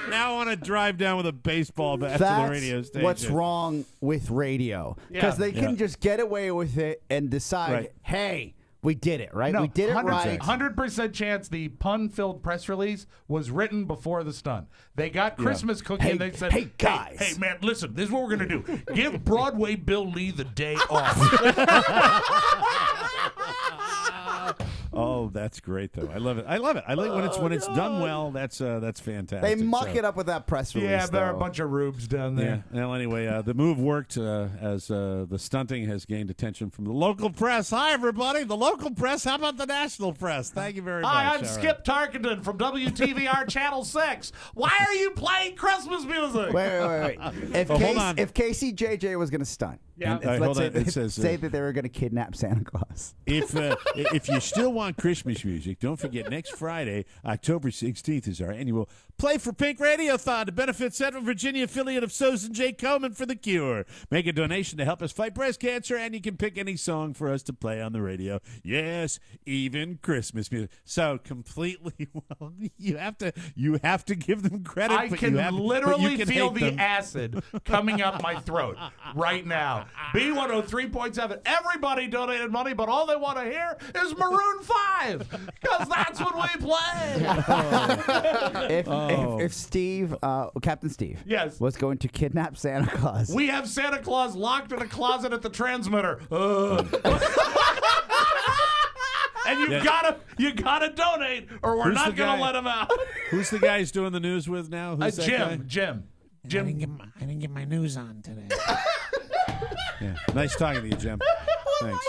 Now I want to drive down with a baseball bat to the radio station. What's wrong with radio? Because they can just get away with it and decide, hey, we did it, right? No, we did it right. 100% chance the pun-filled press release was written before the stunt. They got Christmas cookie and they said, hey, guys. Hey, man, listen, this is what we're going to do. Give Broadway Bill Lee the day off. Oh, that's great, though. I love it. I like when it's done well. That's fantastic. They muck it up with that press release. Yeah, there are a bunch of rubes down there. Yeah. Well, anyway, the move worked as the stunting has gained attention from the local press. Hi, everybody. The local press. How about the national press? Thank you very much. Hi, I'm Skip Tarkenton from WTVR Channel 6. Why are you playing Christmas music? Wait. If KCJJ was going to stunt, say that they were going to kidnap Santa Claus. If you still want Christmas music, don't forget next Friday, October 16th, is our annual Play for Pink Radiothon to benefit Central Virginia affiliate of Susan J. Komen for the Cure. Make a donation to help us fight breast cancer, and you can pick any song for us to play on the radio. Yes, even Christmas music. So completely, well, you have to give them credit. I can literally feel the acid coming up my throat right now. B103.7. Everybody donated money, but all they want to hear is Maroon 5, because that's what we play. If Steve, Captain Steve, yes, was going to kidnap Santa Claus, we have Santa Claus locked in a closet at the transmitter. And you gotta donate, or we're not gonna let him out. Who's the guy he's doing the news with now? Who's that guy? Jim. I didn't get my news on today. Yeah. Nice talking to you, Jim. Thanks.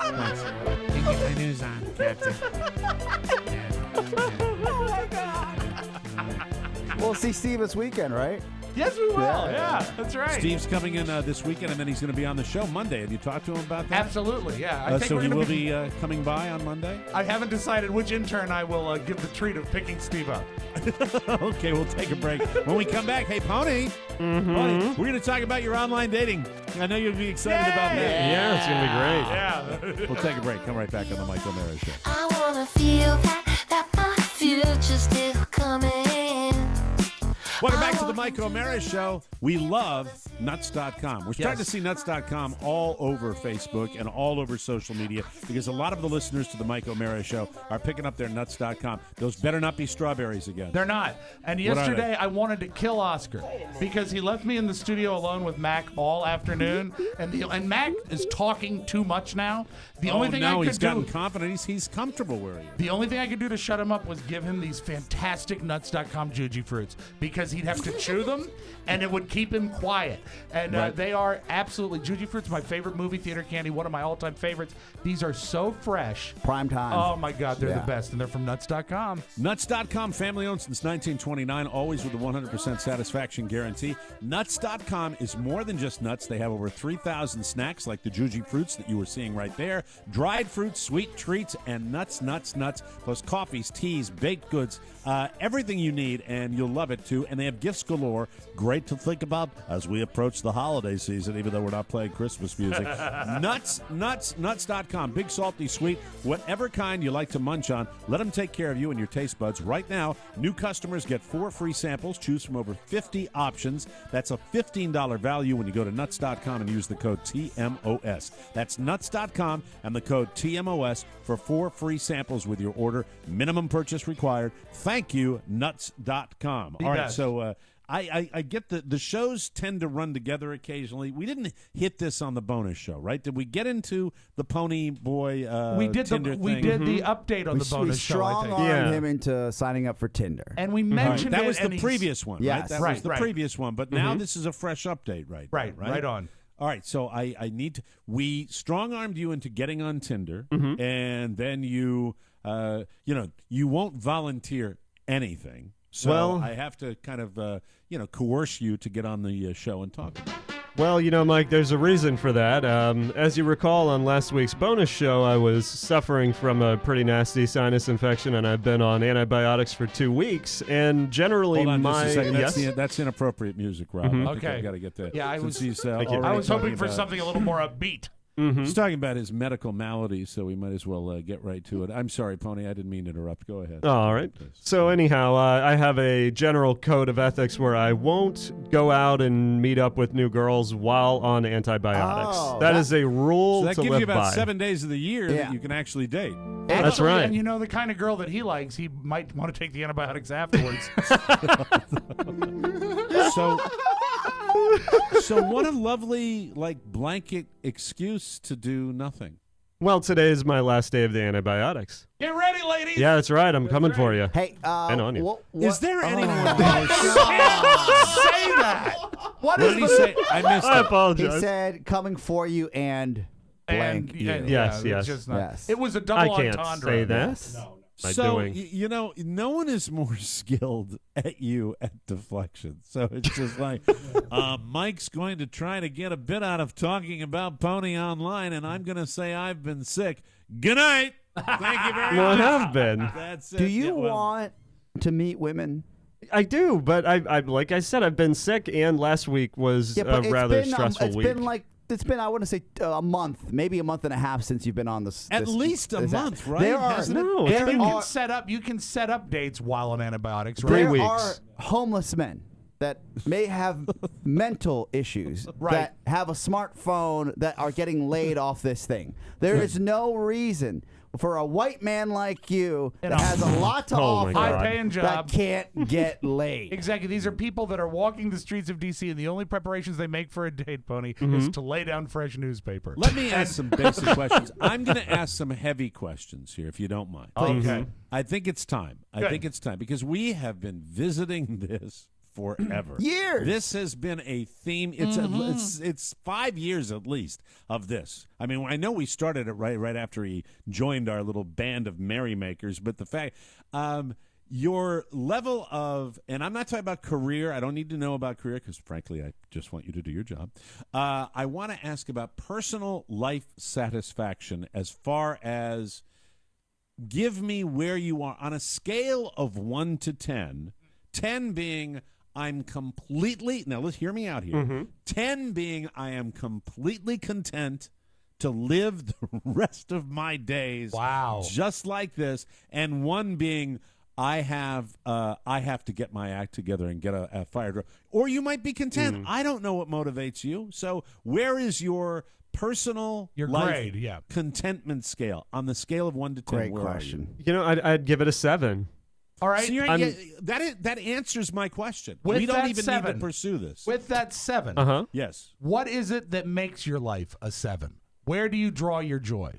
Thanks. Didn't get my news on, Captain. We'll see Steve this weekend, right? Yes, we will. Yeah, that's right. Steve's coming in this weekend, and then he's going to be on the show Monday. Have you talked to him about that? Absolutely, yeah. I think so he will be coming by on Monday? I haven't decided which intern I will give the treat of picking Steve up. Okay, we'll take a break. When we come back, hey, Pony, Pony, we're going to talk about your online dating. I know you'll be excited about that. Yeah, it's going to be great. Yeah. We'll take a break. Come right back on the Mike O'Mara Show. I want to feel that my future's still coming. Welcome back to the Mike O'Mara Show. We love Nuts.com. We're starting to see Nuts.com all over Facebook and all over social media because a lot of the listeners to the Mike O'Mara Show are picking up their Nuts.com. Those better not be strawberries again. They're not. And yesterday I wanted to kill Oscar because he left me in the studio alone with Mac all afternoon. And Mac is talking too much now. The only thing he's gotten confident. He's comfortable where he is. The only thing I could do to shut him up was give him these fantastic Nuts.com Juji fruits because he'd have to chew them and it would keep him quiet. And they are absolutely Juji fruits, my favorite movie theater candy, one of my all-time favorites. These are so fresh. Prime time. Oh, my God, they're the best, and they're from Nuts.com. Nuts.com, family-owned since 1929, always with a 100% satisfaction guarantee. Nuts.com is more than just nuts. They have over 3,000 snacks like the Juji fruits that you were seeing right there, dried fruits, sweet treats, and nuts, plus coffees, teas, baked goods, everything you need, and you'll love it, too. And they have gifts galore. Great to think about as we approach the holiday season, even though we're not playing Christmas music. Nuts.com. Big, salty, sweet, whatever kind you like to munch on, let them take care of you and your taste buds. Right now, new customers get 4 free samples. Choose from over 50 options. That's a $15 value when you go to Nuts.com and use the code TMOS. That's Nuts.com and the code TMOS for 4 free samples with your order. Minimum purchase required. Thank you, Nuts.com. All right, so I get the shows tend to run together occasionally. We didn't hit this on the bonus show, right? Did we get into the Pony Boy Tinder thing? We did the update on the bonus show, I think. We strong-armed him into signing up for Tinder. And we mentioned that was the previous one, right? Yes. That was the previous one, but now this is a fresh update, right? Right on. All right, so I need to. We strong-armed you into getting on Tinder, and then you won't volunteer anything. So I have to kind of, coerce you to get on the show and talk about it. Well, Mike, there's a reason for that. As you recall, on last week's bonus show, I was suffering from a pretty nasty sinus infection, and I've been on antibiotics for 2 weeks. And generally, hold on just a second. That's inappropriate music, Rob. I think I've got to get that. Yeah, I was hoping for something a little more upbeat. He's talking about his medical malady, so we might as well get right to it. I'm sorry, Pony. I didn't mean to interrupt. Go ahead. All right. So anyhow, I have a general code of ethics where I won't go out and meet up with new girls while on antibiotics. That is a rule So that to gives live you about by. 7 days of the year Yeah. that you can actually date. That's Actually, right. And you know the kind of girl that he likes, he might want to take the antibiotics afterwards. So what a lovely blanket excuse to do nothing. Well, today is my last day of the antibiotics. Get ready, ladies. Yeah, that's right. I'm coming for you. Hey, and on you. Is there anyone? Say that. What What is did he say? I missed I it. apologize. He said, coming for you and blank you. Yes, it's yes. just not- Yes. It was a I double can't entendre. say that. No. By So doing. no one is more skilled at you at deflection. So it's just like Mike's going to try to get a bit out of talking about Pony Online, and I'm going to say I've been sick. Good night. Thank you very Well, I much. have been. That's it. Do you Yeah, well, want to meet women? I do, but I like I said, I've been sick, and last week was Yeah, but a rather it's stressful week. It's been, I want to say, a month, maybe a month and a half since you've been on this. At this- least a this app. month, right? There are, Hasn't it? No, there You can set up dates while on antibiotics, right? 3 there weeks. are homeless men that may have mental issues, Right. that have a smartphone, that are getting laid off this thing. There is no reason for a white man like you In that a has a lot to Oh my offer God. high-paying that job. can't get laid. Exactly. These are people that are walking the streets of D.C., and the only preparations they make for a date, Pony, is to lay down fresh newspaper. Let me ask some basic questions. I'm going to ask some heavy questions here, if you don't mind. Okay. I think it's time. I Good. think it's time because we have been visiting this forever. Years. This has been a theme. It's 5 years at least of this. I mean, I know we started it right after he joined our little band of merrymakers, but the fact your level of, and I'm not talking about career. I don't need to know about career because, frankly, I just want you to do your job. I want to ask about personal life satisfaction as far as give me where you are on a scale of 1 to 10, 10 being I'm completely, now let's hear me out here, 10 being I am completely content to live the rest of my days just like this, and 1 being I have to get my act together and get a fire drill. Or you might be content. I don't know what motivates you. So where is your personal life grade, yeah. contentment scale on the scale of 1 to 10? Great where are question. You know, I'd give it a 7. All right. So that answers my question. With We don't that even need 7, to pursue this. With that 7, Yes. what is it that makes your life a 7? Where do you draw your joy?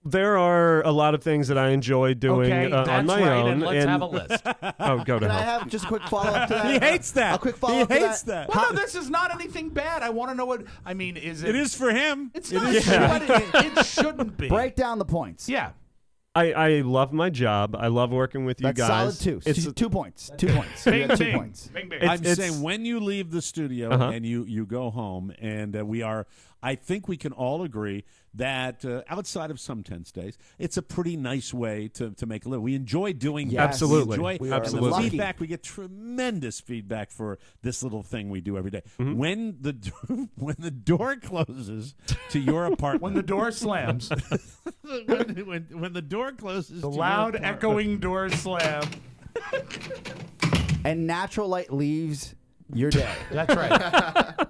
There are a lot of things that I enjoy doing Okay, on that's my right, own. and let's have a list. Oh, go to Can I hell. have just a quick follow-up to that? He hates that. A quick He follow-up to hates that. that. Well, no, this is not anything bad. I want to know what, I mean, is it? It is for him. It's It not, is- but it shouldn't be. Break down the points. Yeah. I love my job. I love working with you That's guys. solid 2. It's 2 points. 2 points. You Bing, got 2 bing. points. Bing, bing. I'm it's- saying when you leave the studio and you go home, and I think we can all agree that outside of some tense days, it's a pretty nice way to make a living. We enjoy doing Yes. that. Absolutely. We enjoy, We are Absolutely. And the lucky. feedback, we get tremendous feedback for this little thing we do every day. When the door closes to your apartment, When the door slams, when the door closes, the to loud your apartment, echoing door slam. And natural light leaves your day. That's right.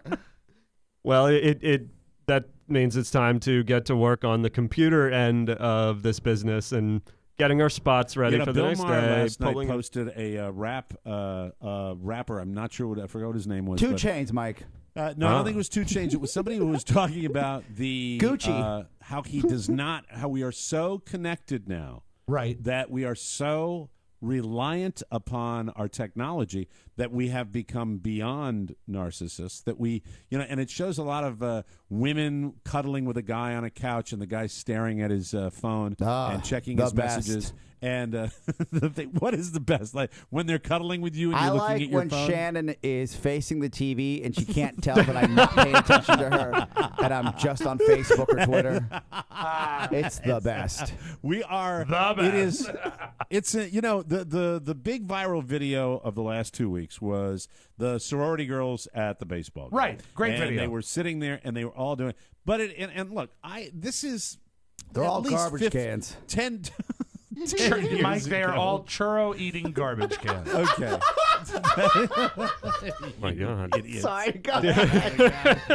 Well, it that means it's time to get to work on the computer end of this business and getting our spots ready for the Bill next Maher day. last night pulling- posted a rapper. I'm not sure I forgot what his name was. 2 but- Chains, Mike. No, I don't think it was 2 Chainz. It was somebody who was talking about the Gucci. how he does not, how we are so connected now, Right. that we are so reliant upon our technology that we have become beyond narcissists. That we, and it shows a lot of women cuddling with a guy on a couch and the guy staring at his phone and checking the his best. messages. And what is the best? Like when they're cuddling with you and I you're looking like at your when phone? Shannon is facing the TV and she can't tell that I'm not paying attention to her and I'm just on Facebook or Twitter. It's the best. We are The best. It is. It's the big viral video of the last 2 weeks was the sorority girls at the baseball game. Right. Great and video. They were sitting there and they were all doing. But look, this is. They're at all least garbage cans. 10 Mike, years they are ago. all churro-eating garbage cans. Okay. My God. Idiots. Sorry, go ahead.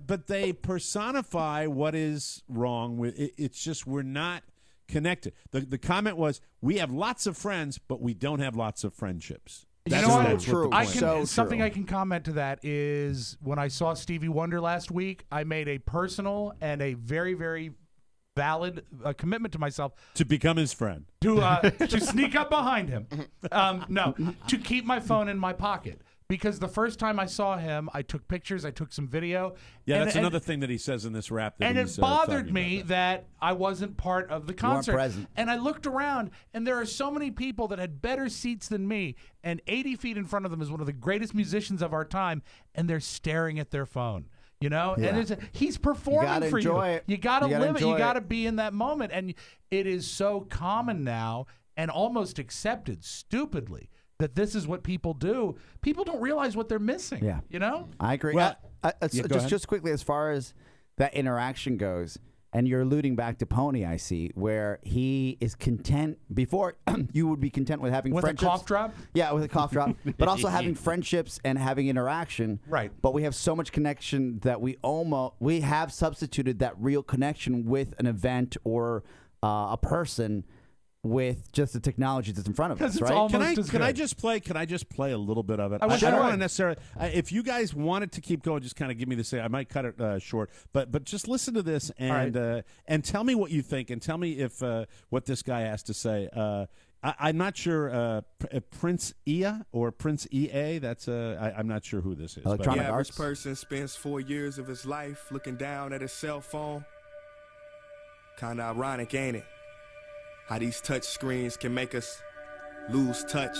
But they personify what is wrong with it. It's just we're not connected. The comment was, we have lots of friends, but we don't have lots of friendships. You know what? That's what the I point can, is. something I can comment to that is when I saw Stevie Wonder last week, I made a personal and a very, very valid commitment to myself to become his friend. To sneak up behind him. No, to keep my phone in my pocket. Because the first time I saw him, I took pictures, I took some video. Yeah, that's another thing that he says in this rap. That And he's, it bothered talking me about that I wasn't part of the weren't concert. present. And I looked around, and there are so many people that had better seats than me, and 80 feet in front of them is one of the greatest musicians of our time, and they're staring at their phone. And he's performing gotta for enjoy you. it. You got to You gotta live it. You enjoy got to it. be in that moment. And it is so common now and almost accepted stupidly that this is what people do. People don't realize what they're missing. Yeah. I agree. Well, go ahead. just quickly, as far as that interaction goes, and you're alluding back to Pony, I see, where he is content. Before, you would be content with having With a friendships. cough drop? Yeah, with a cough drop. But also having friendships and having interaction. Right. But we have so much connection that we have substituted that real connection with an event or a person with just the technology that's in front of us, it's right? almost Can I just play a little bit of it? I wish I I don't would. want to necessarily. If you guys wanted to keep going, just kind of give me the say. I might cut it short, but just listen to this and tell me what you think, and tell me if what this guy has to say. I'm not sure Prince Ea or Prince EA. That's I'm not sure who this is. Electronic The Arts. average person spends 4 years of his life looking down at his cell phone. Kinda ironic, ain't it? How these touch screens can make us lose touch.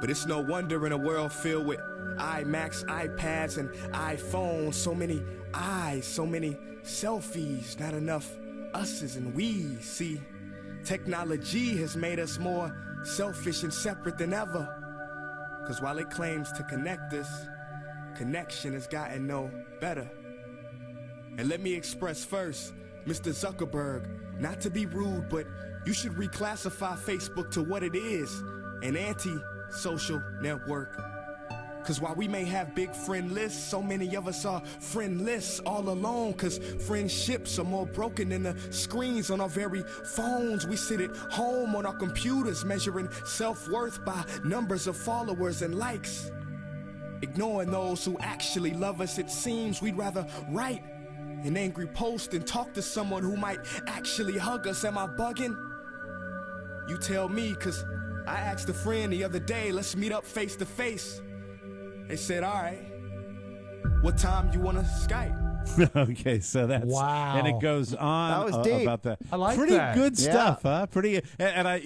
But it's no wonder in a world filled with iMacs, iPads, and iPhones, so many eyes, so many selfies, not enough us's and we's. See, technology has made us more selfish and separate than ever. 'Cause while it claims to connect us, connection has gotten no better. And let me express first, Mr. Zuckerberg, not to be rude, but you should reclassify Facebook to what it is, an anti-social network. 'Cause while we may have big friend lists, so many of us are friendless all alone. 'Cause friendships are more broken than the screens on our very phones. We sit at home on our computers measuring self-worth by numbers of followers and likes. Ignoring those who actually love us, it seems we'd rather write an angry post and talk to someone who might actually hug us. Am I bugging? You tell me, 'cause I asked a friend the other day, let's meet up face to face. They said, all right, what time you want to Skype? Okay, so that's Wow. and it goes on That was deep. about that. I like pretty that. good Yeah. stuff, huh? Pretty, and I,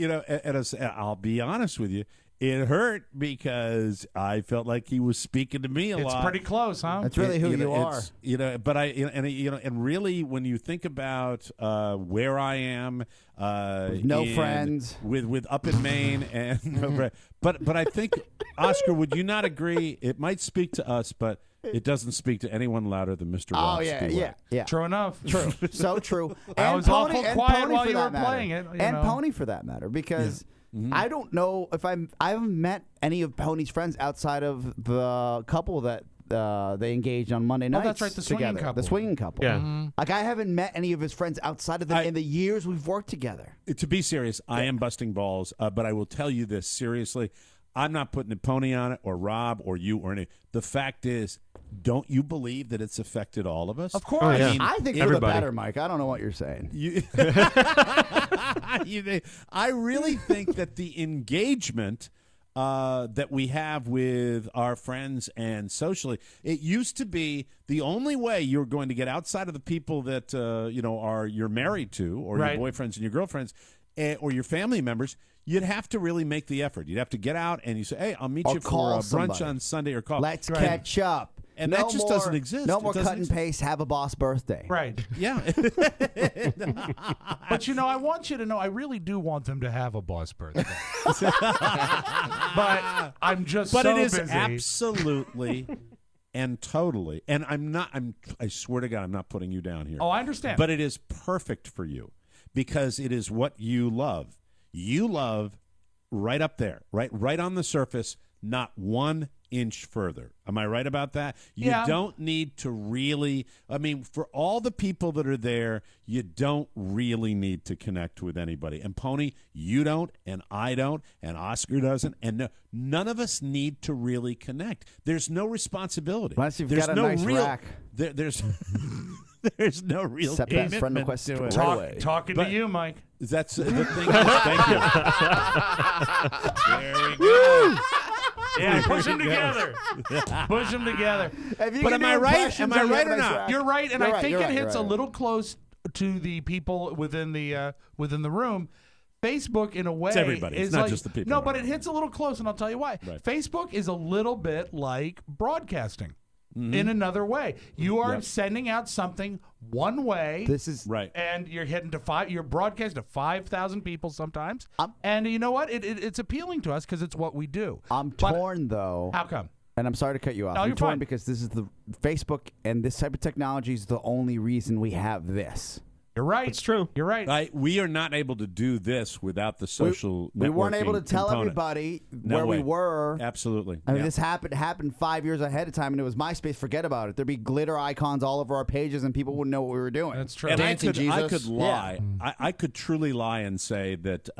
I'll be honest with you, it hurt because I felt like he was speaking to me a It's lot. pretty close, huh? That's really who you are. it's, but and really, when you think about where I am, No friends. with up in Maine, and no friend. But I think, Oscar, would you not agree? It might speak to us, but it doesn't speak to anyone louder than Mr. Oh, Rob yeah, Stewart. yeah. True enough. True. So true. I was awful quiet while for you that were matter. playing it, you And know. Pony for that matter, because I don't know if I haven't met any of Pony's friends outside of the couple that they engaged on Monday nights. that's right, the swinging together. couple. The swinging couple. Yeah. Like I haven't met any of his friends outside of them in the years we've worked together. To be serious, I am busting balls, but I will tell you this seriously. I'm not putting a Pony on it, or Rob, or you, or any. The fact is, don't you believe that it's affected all of us? Of course. Oh, yeah. I think for the Everybody. better, Mike. I don't know what you're saying. I really think that the engagement that we have with our friends and socially. It used to be the only way you're going to get outside of the people that are you're married to, or Right. your boyfriends and your girlfriends, or your family members. You'd have to really make the effort. You'd have to get out and you say, "Hey, I'll meet Or you for call brunch somebody. on Sunday," or call. Let's catch up. And No that just more- doesn't exist. No It more doesn't cut and exist. paste. Have a boss birthday. Right. Yeah. But I want you to know, I really do want them to have a boss birthday. But I'm just But so it is busy. absolutely and totally. And I swear to God, I'm not putting you down here. Oh, I understand. But it is perfect for you because it is what you love. You love right up there, right on the surface, not 1 inch further. Am I right about that? You Yeah. don't need to really, for all the people that are there, you don't really need to connect with anybody. And Pony, you don't, and I don't, and Oscar doesn't, and none of us need to really connect. There's no responsibility. Unless you've There's got a no nice real, rack. There's there's no real Except that friend commitment request to it. Talking But- to you, Mike. That's the thing. Thank you. There we go. Yeah, push them together. Push them together. But am I right? Am I right or not? You're right, and You're I right, think you're it right, hits you're a right. little close to the people within the room. Facebook, in a way, It's everybody. It's is not like, just the people No, in but the it hits a little close, and I'll tell you why. Right. Facebook is a little bit like broadcasting in another way. You are Yep. sending out something one way. This is Right. And you're hitting you're broadcasting to 5,000 people sometimes. And you know what? It's appealing to us because it's what we do. I'm But torn though. How come? And I'm sorry to cut you off. No, I'm you're torn fine. because this is the Facebook and this type of technology is the only reason we have this. You're right. It's true. You're right. We are not able to do this without the social We weren't networking able to tell component. everybody No where way. we were. Absolutely. I mean, Yeah. this happened 5 years ahead of time, and it was MySpace. Forget about it. There'd be glitter icons all over our pages, and people wouldn't know what we were doing. That's true. And I Dancing could Jesus. lie. I could truly lie and say that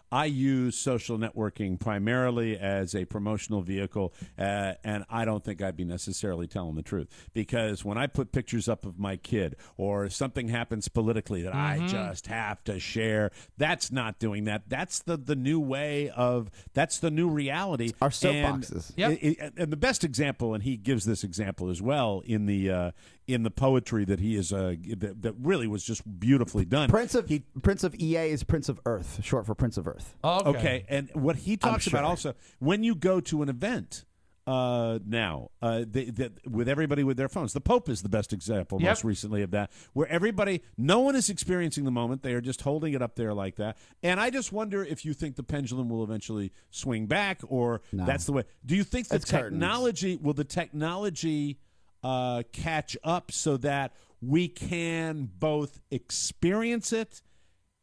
I use social networking primarily as a promotional vehicle, and I don't think I'd be necessarily telling the truth. Because when I put pictures up of my kid or something happens politically that I just have to share, that's not doing that. That's the new way of, that's the new reality. Our And soapboxes. Yep. and the best example, and he gives this example as well in the poetry that he is that really was just beautifully done. Prince of EA is Prince of Earth, short for Prince of Earth. Okay, and what he talks about sure. also, when you go to an event now, with everybody with their phones, the Pope is the best example Yep. most recently of that, where no one is experiencing the moment. They are just holding it up there like that. And I just wonder if you think the pendulum will eventually swing back, or No. that's the way. Do you think the It's curtains. will the technology catch up so that we can both experience it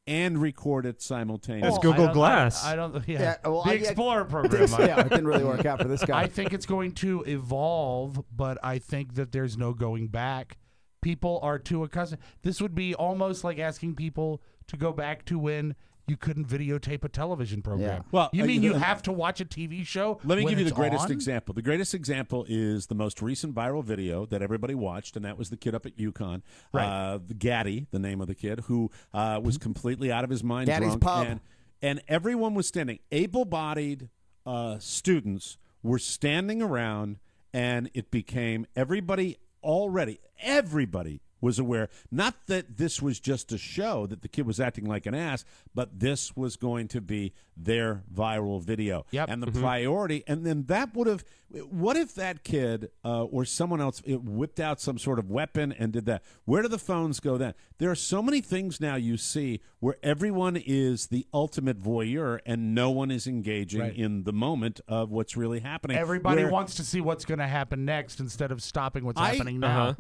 and record it simultaneously? That's Google Glass. I don't. Yeah. Yeah, well, the I- Explorer program. Mike. Yeah, it didn't really work out for this guy. I think it's going to evolve, but I think that there's no going back. People are too accustomed. This would be almost like asking people to go back to when you couldn't videotape a television program. Yeah. Well, you mean you have to watch a TV show? Let me when give you the it's greatest on? example. The greatest example is the most recent viral video that everybody watched, and that was the kid up at UConn, Right. Gaddy, the name of the kid, who was completely out of his mind, Gaddy's drunk, Pub. and everyone was standing. Able-bodied students were standing around, and it became everybody was aware, not that this was just a show, that the kid was acting like an ass, but this was going to be their viral video. Yep. And the priority, and then that would have, what if that kid or someone else whipped out some sort of weapon and did that? Where do the phones go then? There are so many things now you see where everyone is the ultimate voyeur and no one is engaging Right. in the moment of what's really happening. Everybody Where- wants to see what's going to happen next instead of stopping what's I- happening now.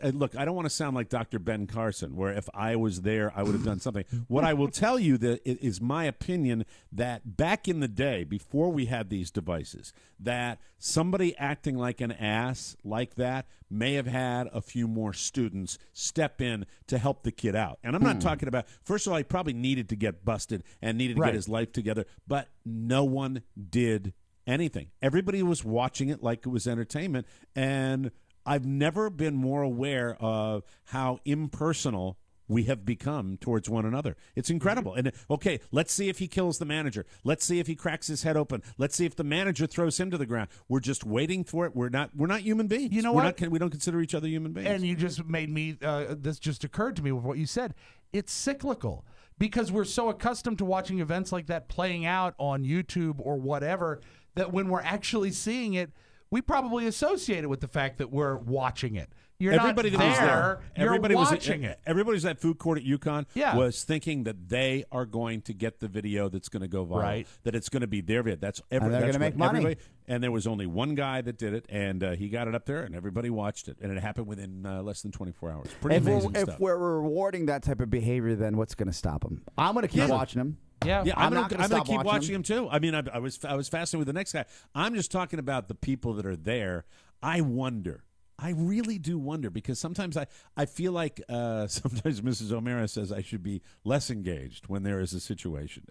Look, I don't want to sound like Dr. Ben Carson, where if I was there, I would have done something. What I will tell you that it is my opinion that back in the day, before we had these devices, that somebody acting like an ass like that may have had a few more students step in to help the kid out. And I'm not talking about, first of all, he probably needed to get busted and needed to Right. get his life together, but no one did anything. Everybody was watching it like it was entertainment, and I've never been more aware of how impersonal we have become towards one another. It's incredible. And okay, let's see if he kills the manager. Let's see if he cracks his head open. Let's see if the manager throws him to the ground. We're just waiting for it. We're not human beings. You know what? what? We don't consider each other human beings. And you just made me, this just occurred to me with what you said. It's cyclical because we're so accustomed to watching events like that playing out on YouTube or whatever that when we're actually seeing it, we probably associate it with the fact that we're watching it. You're everybody not that was there. there, You're everybody watching was it. Everybody was at food court at UConn Yeah. was thinking that they are going to get the video that's going to go viral. Right. That it's going to be their video. That's And they're that's gonna make what money. everybody- And there was only one guy that did it, and he got it up there, and everybody watched it, and it happened within less than 24 hours. Pretty amazing if stuff. we're rewarding that type of behavior, then what's going to stop them? I'm going to keep watching them. Yeah, Yeah, I'm I'm not going gonna to stop keep watching him. him too. I mean, I was fascinated with the next guy. I'm just talking about the people that are there. I wonder. I really do wonder because sometimes I feel like sometimes Mrs. O'Mara says I should be less engaged when there is a situation.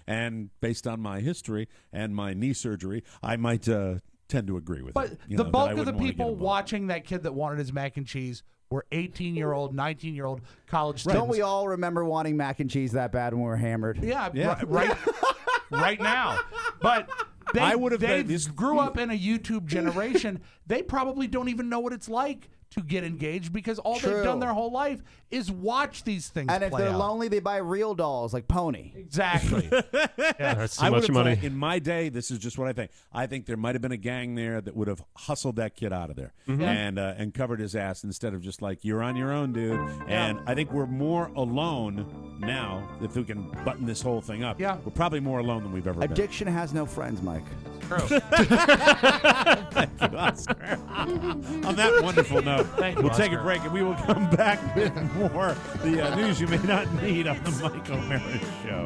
And based on my history and my knee surgery, I might tend to agree with But it. the bulk of the people watching that kid that wanted his mac and cheese were 18-year-old, 19-year-old college students. Don't we all remember wanting mac and cheese that bad when we were hammered? Yeah, right now. But they grew up in a YouTube generation. They probably don't even know what it's like to get engaged because all they've done their whole life is watch these things And if play they're out. lonely, they buy real dolls like Pony. Exactly. That's too I much would've money. thought, in my day, this is just what I think. I think there might have been a gang there that would have hustled that kid out of there and covered his ass instead of just like, you're on your own, dude. And I think we're more alone now, if we can button this whole thing up. Yeah. We're probably more alone than we've ever been. Addiction has no friends, Mike. Thank you, Oscar. On that wonderful note, we'll take a break and we will come back with more the news you may not need on the Mike O'Mara Show.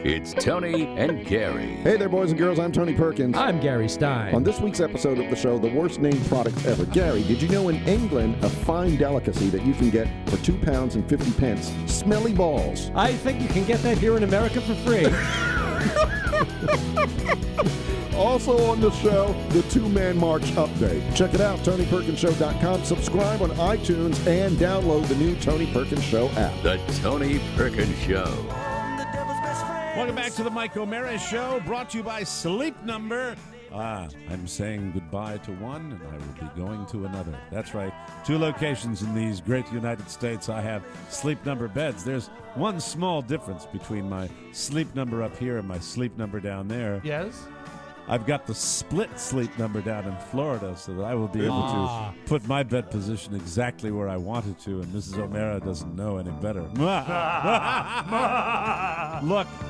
It's Tony and Gary. Hey there, boys and girls. I'm Tony Perkins. I'm Gary Stein. On this week's episode of the show, the worst named products ever. Gary, did you know in England a fine delicacy that you can get for £2.50? Smelly balls. I think you can get that here in America for free. Also on the show, the two-man march update. Check it out, TonyPerkinsShow.com. Subscribe on iTunes and download the new Tony Perkins Show app. The Tony Perkins Show. Welcome back to the Mike O'Mara Show, brought to you by Sleep Number. I'm saying goodbye to one, and I will be going to another. That's right. 2 locations in these great United States. I have Sleep Number beds. There's one small difference between my Sleep Number up here and my Sleep Number down there. Yes? I've got the split Sleep Number down in Florida so that I will be able to put my bed position exactly where I want it to, and Mrs. O'Mara doesn't know any better. Look,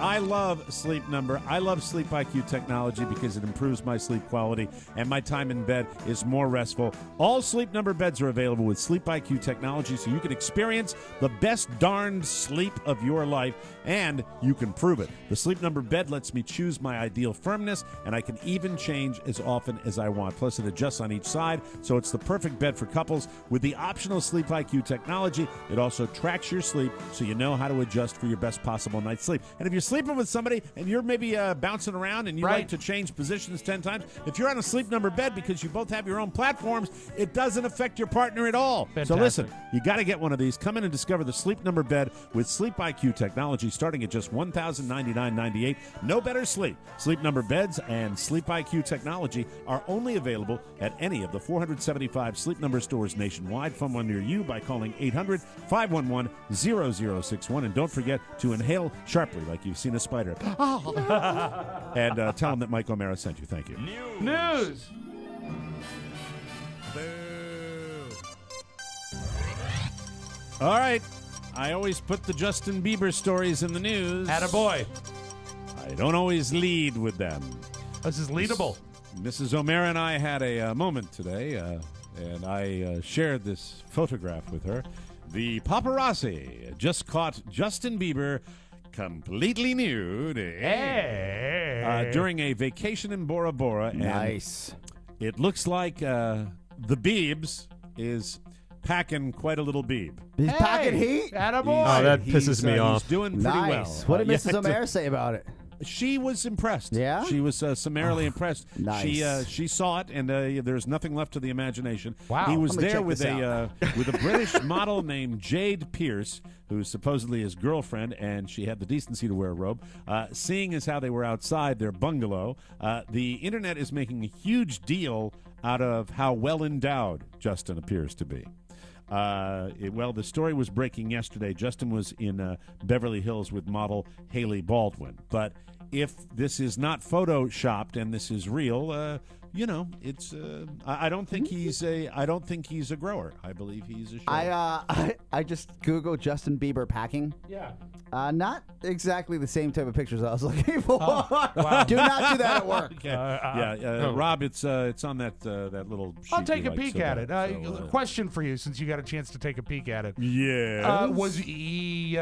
I love Sleep Number. I love Sleep IQ technology because it improves my sleep quality, and my time in bed is more restful. All Sleep Number beds are available with Sleep IQ technology so you can experience the best darned sleep of your life, and you can prove it. The Sleep Number bed lets me choose my ideal firmness, and I can even change as often as I want. Plus, it adjusts on each side, so it's the perfect bed for couples. With the optional Sleep IQ technology, it also tracks your sleep so you know how to adjust for your best possible night's sleep. And if you're sleeping with somebody and you're maybe bouncing around and you like to change positions 10 times, if you're on a Sleep Number bed because you both have your own platforms, it doesn't affect your partner at all. Fantastic. So listen, you got to get one of these. Come in and discover the Sleep Number bed with Sleep IQ technology starting at just $1,099.98. No better sleep. Sleep Number beds and Sleep IQ technology are only available at any of the 475 Sleep Number stores nationwide. Find one near you by calling 800-511-0061. And don't forget to inhale sharply like you've seen a spider. And tell them that Mike O'Mara sent you. Thank you. News. All right. I always put the Justin Bieber stories in the news. Attaboy. I don't always lead with them. This is leadable. Mrs. O'Mara and I had a moment today, and I shared this photograph with her. The paparazzi just caught Justin Bieber completely nude during a vacation in Bora Bora. Nice. And it looks like the Biebs is packing quite a little Bieb. He's packing heat? Attaboy. Oh, that pisses me off. He's doing pretty well. Nice. What did Mrs. O'Mara say about it? She was impressed. Yeah? She was summarily impressed. nice. She saw it, and there's nothing left to the imagination. Wow. He was Let me there check with this with a British model named Jade Pierce, who's supposedly his girlfriend, and she had the decency to wear a robe. Seeing as how they were outside their bungalow, the internet is making a huge deal out of how well endowed Justin appears to be. Well, the story was breaking yesterday. Justin was in Beverly Hills with model Haley Baldwin. But if this is not photoshopped and this is real, it's. I don't think he's a. I don't think he's a grower. I believe he's a. I just Googled Justin Bieber packing. Yeah. Not exactly the same type of pictures I was looking for. Wow. Do not do that at work. Rob, it's on that little. Sheet I'll take you a like peek so at it. much, Question for you, since you got a chance to take a peek at it. Yeah. Was he?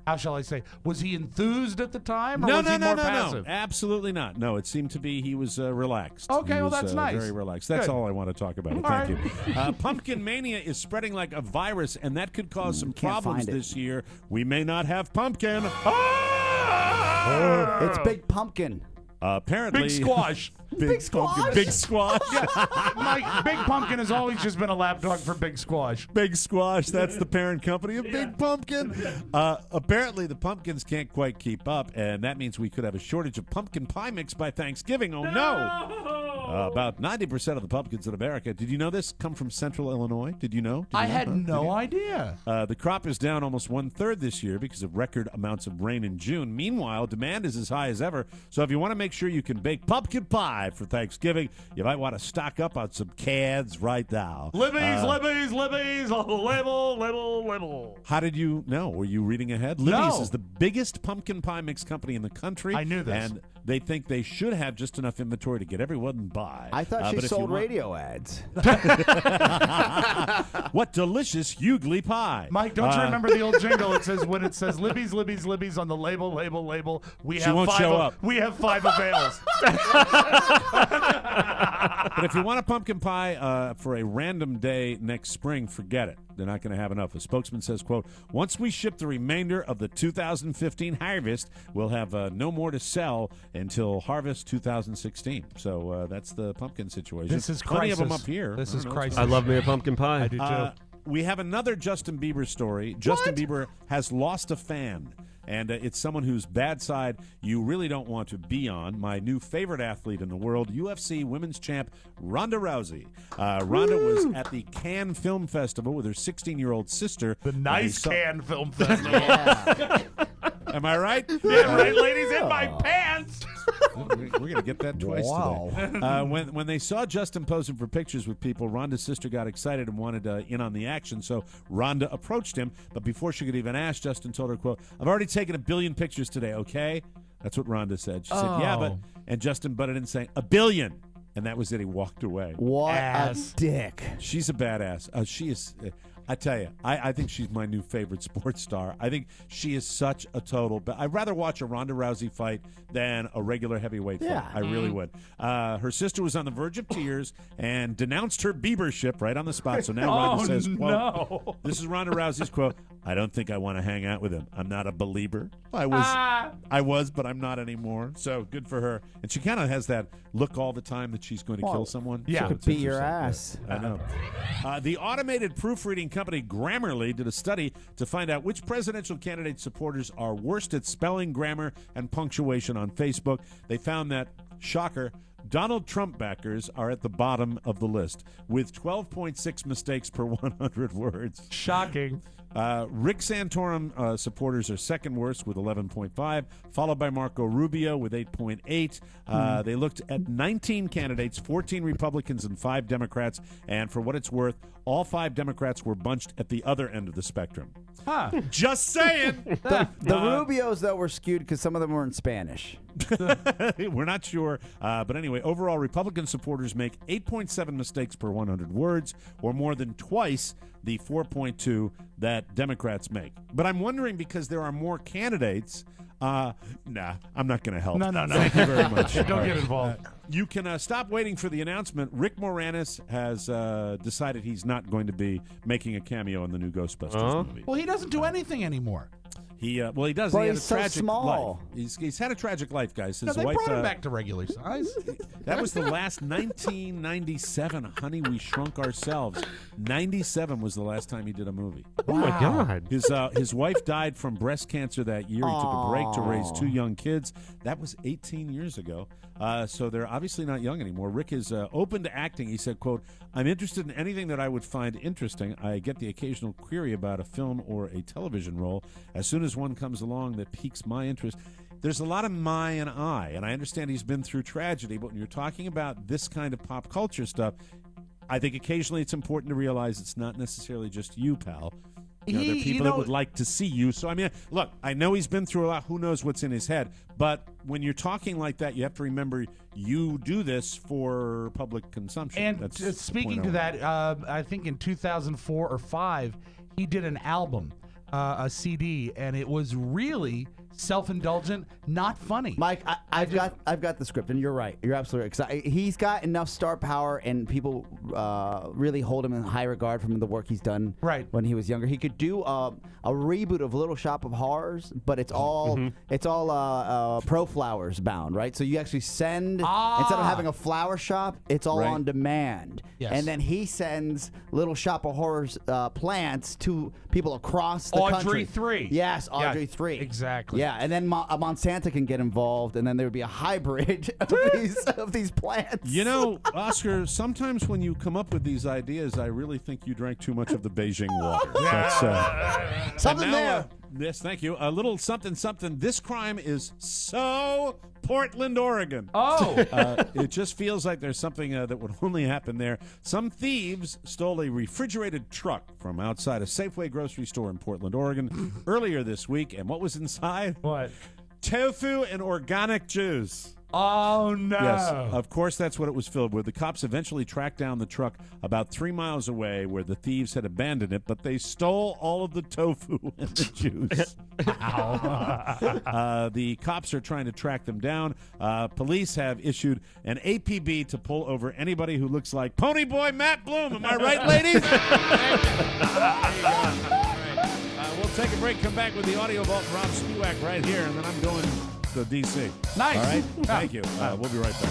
How shall I say? Was he enthused at the time, or No, was no, he no, more no, passive? no. Absolutely not. No, it seemed to be he was relaxed. Okay, He well, was, that's nice. Very relaxed. That's Good. all I want to talk about. All Thank you. Pumpkin mania is spreading like a virus, and that could cause some can't problems find it. this year. We may not have pumpkin. It's Big Pumpkin. Apparently, Big squash. Big squash? Pumpkin, big squash. Mike, Big Pumpkin has always just been a lapdog for Big Squash. Big Squash, that's the parent company of Big Pumpkin. Apparently, the pumpkins can't quite keep up, and that means we could have a shortage of pumpkin pie mix by Thanksgiving. Oh, no! About 90% of the pumpkins in America, did you know this, come from Central Illinois? Did you know? I had Did no you? idea. The crop is down almost 1/3 this year because of record amounts of rain in June. Meanwhile, demand is as high as ever. So if you want to make sure you can bake pumpkin pie for Thanksgiving, you might want to stock up on some cans right now. Libby's, label. How did you know? Were you reading ahead? Libby's No. is the biggest pumpkin pie mix company in the country. I knew this. And they think they should have just enough inventory to get everyone by. I thought but she if you sold want- radio ads. What delicious Hughley pie. Mike, don't you remember the old jingle? It says when it says Libby's on the label. We She have won't five. show up. We have 5 avails. But if you want a pumpkin pie for a random day next spring, forget it. They're not going to have enough. A spokesman says, quote, once we ship the remainder of the 2015 harvest, we'll have no more to sell until harvest 2016. So that's the pumpkin situation. This is Plenty of them crisis. up here. This I don't is know what's crisis. I love me a pumpkin pie. I do too. We have another Justin Bieber story. Justin Bieber has lost a fan. And it's someone whose bad side you really don't want to be on. My new favorite athlete in the world, UFC women's champ Ronda Rousey. Ronda was at the Cannes Film Festival with her 16-year-old sister. The when nice they saw- Cannes Film Festival. Am I right? Yeah, right, ladies, in my pants. We're going to get that twice today. When they saw Justin posing for pictures with people, Rhonda's sister got excited and wanted in on the action. So Rhonda approached him, but before she could even ask, Justin told her, quote, I've already taken 1 billion pictures today, okay? That's what Rhonda said. She said, yeah, but... And Justin butted in saying, 1 billion. And that was it. He walked away. What Ass. a dick. She's a badass. She is... I tell you, I think she's my new favorite sports star. I think she is such a total... I'd rather watch a Ronda Rousey fight than a regular heavyweight fight. I really would. Her sister was on the verge of tears and denounced her Biebership right on the spot. So now Ronda says, quote, no. this is Ronda Rousey's quote, I don't think I want to hang out with him. I'm not a believer. I was, but I'm not anymore. So good for her. And she kind of has that look all the time that she's going to kill someone. Yeah. So it's Beat your interesting. ass. I know. The automated proofreading company Grammarly did a study to find out which presidential candidate supporters are worst at spelling, grammar, and punctuation on Facebook. They found that, shocker, Donald Trump backers are at the bottom of the list with 12.6 mistakes per 100 words. Shocking. Rick Santorum supporters are second worst with 11.5, followed by Marco Rubio with 8.8. They looked at 19 candidates, 14 Republicans and 5 Democrats, and for what it's worth, all 5 Democrats were bunched at the other end of the spectrum. Huh. Just saying. The Rubios, though, were skewed because some of them were in Spanish. We're not sure. But anyway, overall, Republican supporters make 8.7 mistakes per 100 words, or more than twice the 4.2 that Democrats make. But I'm wondering, because there are more candidates, I'm not going to help. No. Thank you very much. Don't get involved. You can stop waiting for the announcement. Rick Moranis has decided he's not going to be making a cameo in the new Ghostbusters movie. Well, he doesn't do anything anymore. He does. Well, he had he's a so tragic small. life. He's had a tragic life, guys. No, His they wife brought him back to regular size. That was the last 1997. Honey, we shrunk ourselves. 97 was the last time he did a movie. Oh my God. His wife died from breast cancer that year. He took a break to raise 2 young kids. That was 18 years ago. So they're obviously not young anymore. Rick is open to acting. He said, quote, "I'm interested in anything that I would find interesting. I get the occasional query about a film or a television role. As soon as one comes along that piques my interest." There's a lot of my and I understand he's been through tragedy, but when you're talking about this kind of pop culture stuff, I think occasionally it's important to realize it's not necessarily just you, pal. There are people that would like to see you. So, I mean, look, I know he's been through a lot. Who knows what's in his head? But when you're talking like that, you have to remember you do this for public consumption. And That's speaking to that, I think in 2004 or 5, he did an album, a CD, and it was really self-indulgent, not funny. Mike, I've got the script, and you're right. You're absolutely right. 'Cause he's got enough star power, and people really hold him in high regard from the work he's done when he was younger. He could do a reboot of Little Shop of Horrors, but it's all Pro Flowers bound, right? So you actually send instead of having a flower shop, it's all on demand. Yes. And then he sends Little Shop of Horrors plants to people across the country. Audrey 3. Yes, Audrey 3. Exactly. Yeah, and then Monsanto can get involved, and then there would be a hybrid of these plants. You know, Oscar, sometimes when you come up with these ideas, I really think you drank too much of the Beijing water. That's, something there. Yes, thank you. A little something. This crime is so Portland, Oregon. Oh. It just feels like there's something that would only happen there. Some thieves stole a refrigerated truck from outside a Safeway grocery store in Portland, Oregon earlier this week. And what was inside? What? Tofu and organic juice. Oh, no. Yes, of course that's what it was filled with. The cops eventually tracked down the truck about 3 miles away where the thieves had abandoned it, but they stole all of the tofu and the juice. The cops are trying to track them down. Police have issued an APB to pull over anybody who looks like Ponyboy Matt Bloom. Am I right, ladies? We'll take a break, come back with the audio vault, Rob Spiewak right here, and then I'm going to D.C. Nice. All right? Thank you. We'll be right back.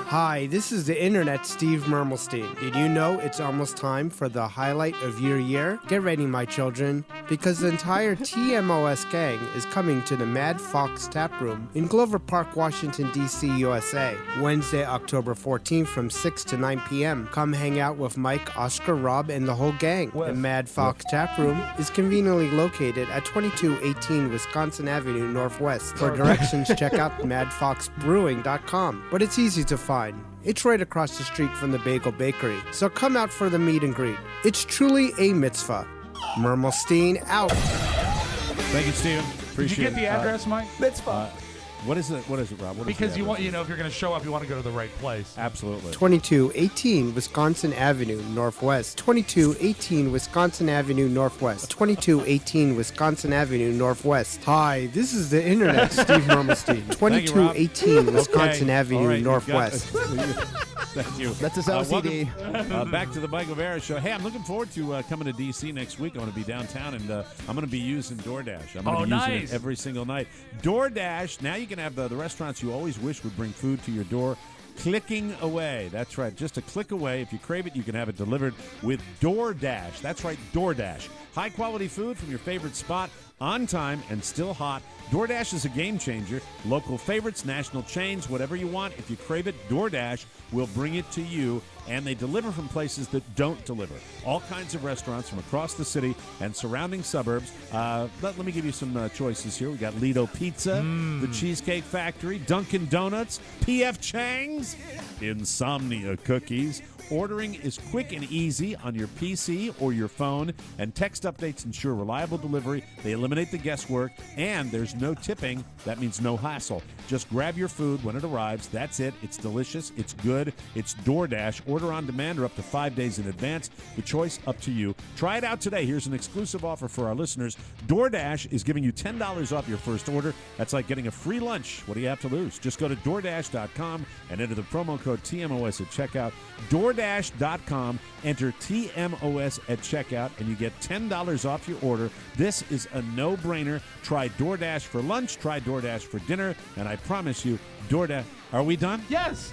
Hi, this is the Internet Steve Mermelstein. Did you know it's almost time for the highlight of your year? Get ready, my children, because the entire TMOS gang is coming to the Mad Fox Tap Room in Glover Park, Washington, D.C., USA, Wednesday, October 14th from 6 to 9 p.m. Come hang out with Mike, Oscar, Rob, and the whole gang. The Mad Fox Tap Room is conveniently located at 2218 Wisconsin Avenue Northwest. For directions, check out madfoxbrewing.com. But it's easy to find. It's right across the street from the Bagel Bakery. So come out for the meet and greet. It's truly a mitzvah. Mermelstein out. Thank you, Steven. Appreciate Did you get the address, Mike? Mitzvah. What is it, Rob? What is Because the you want, address? if you're going to show up, you want to go to the right place. Absolutely. 2218 Wisconsin Avenue Northwest. 2218 Wisconsin Avenue Northwest. 2218 Wisconsin Avenue Northwest. Hi, this is the Internet Steve Mermelstein. 2218 Wisconsin Avenue Northwest. Thank you. That's his LCD. Welcome, back to the Mike Rivera Show. Hey, I'm looking forward to coming to D.C. next week. I'm going to be downtown, and I'm going to be using DoorDash. I'm going to be using it every single night. DoorDash, now you can have the restaurants you always wish would bring food to your door. Clicking away. That's right. Just a click away. If you crave it, you can have it delivered with DoorDash. That's right, DoorDash. High-quality food from your favorite spot, on time and still hot. DoorDash is a game changer. Local favorites, national chains, whatever you want. If you crave it, DoorDash will bring it to you, and they deliver from places that don't deliver. All kinds of restaurants from across the city and surrounding suburbs. Let me give you some choices here. We got Lido Pizza, the Cheesecake Factory, Dunkin' Donuts, P.F. Chang's, Insomnia Cookies. Ordering is quick and easy on your PC or your phone, and text updates ensure reliable delivery. They eliminate the guesswork, and there's no tipping. That means no hassle. Just grab your food when it arrives. That's it. It's delicious. It's good. It's DoorDash. Order on demand or up to 5 days in advance. The choice up to you. Try it out today. Here's an exclusive offer for our listeners. DoorDash is giving you $10 off your first order. That's like getting a free lunch. What do you have to lose? Just go to DoorDash.com and enter the promo code TMOS at checkout. DoorDash DoorDash.com. Enter TMOS at checkout, and you get $10 off your order. This is a no-brainer. Try DoorDash for lunch. Try DoorDash for dinner. And I promise you, DoorDash... Are we done? Yes.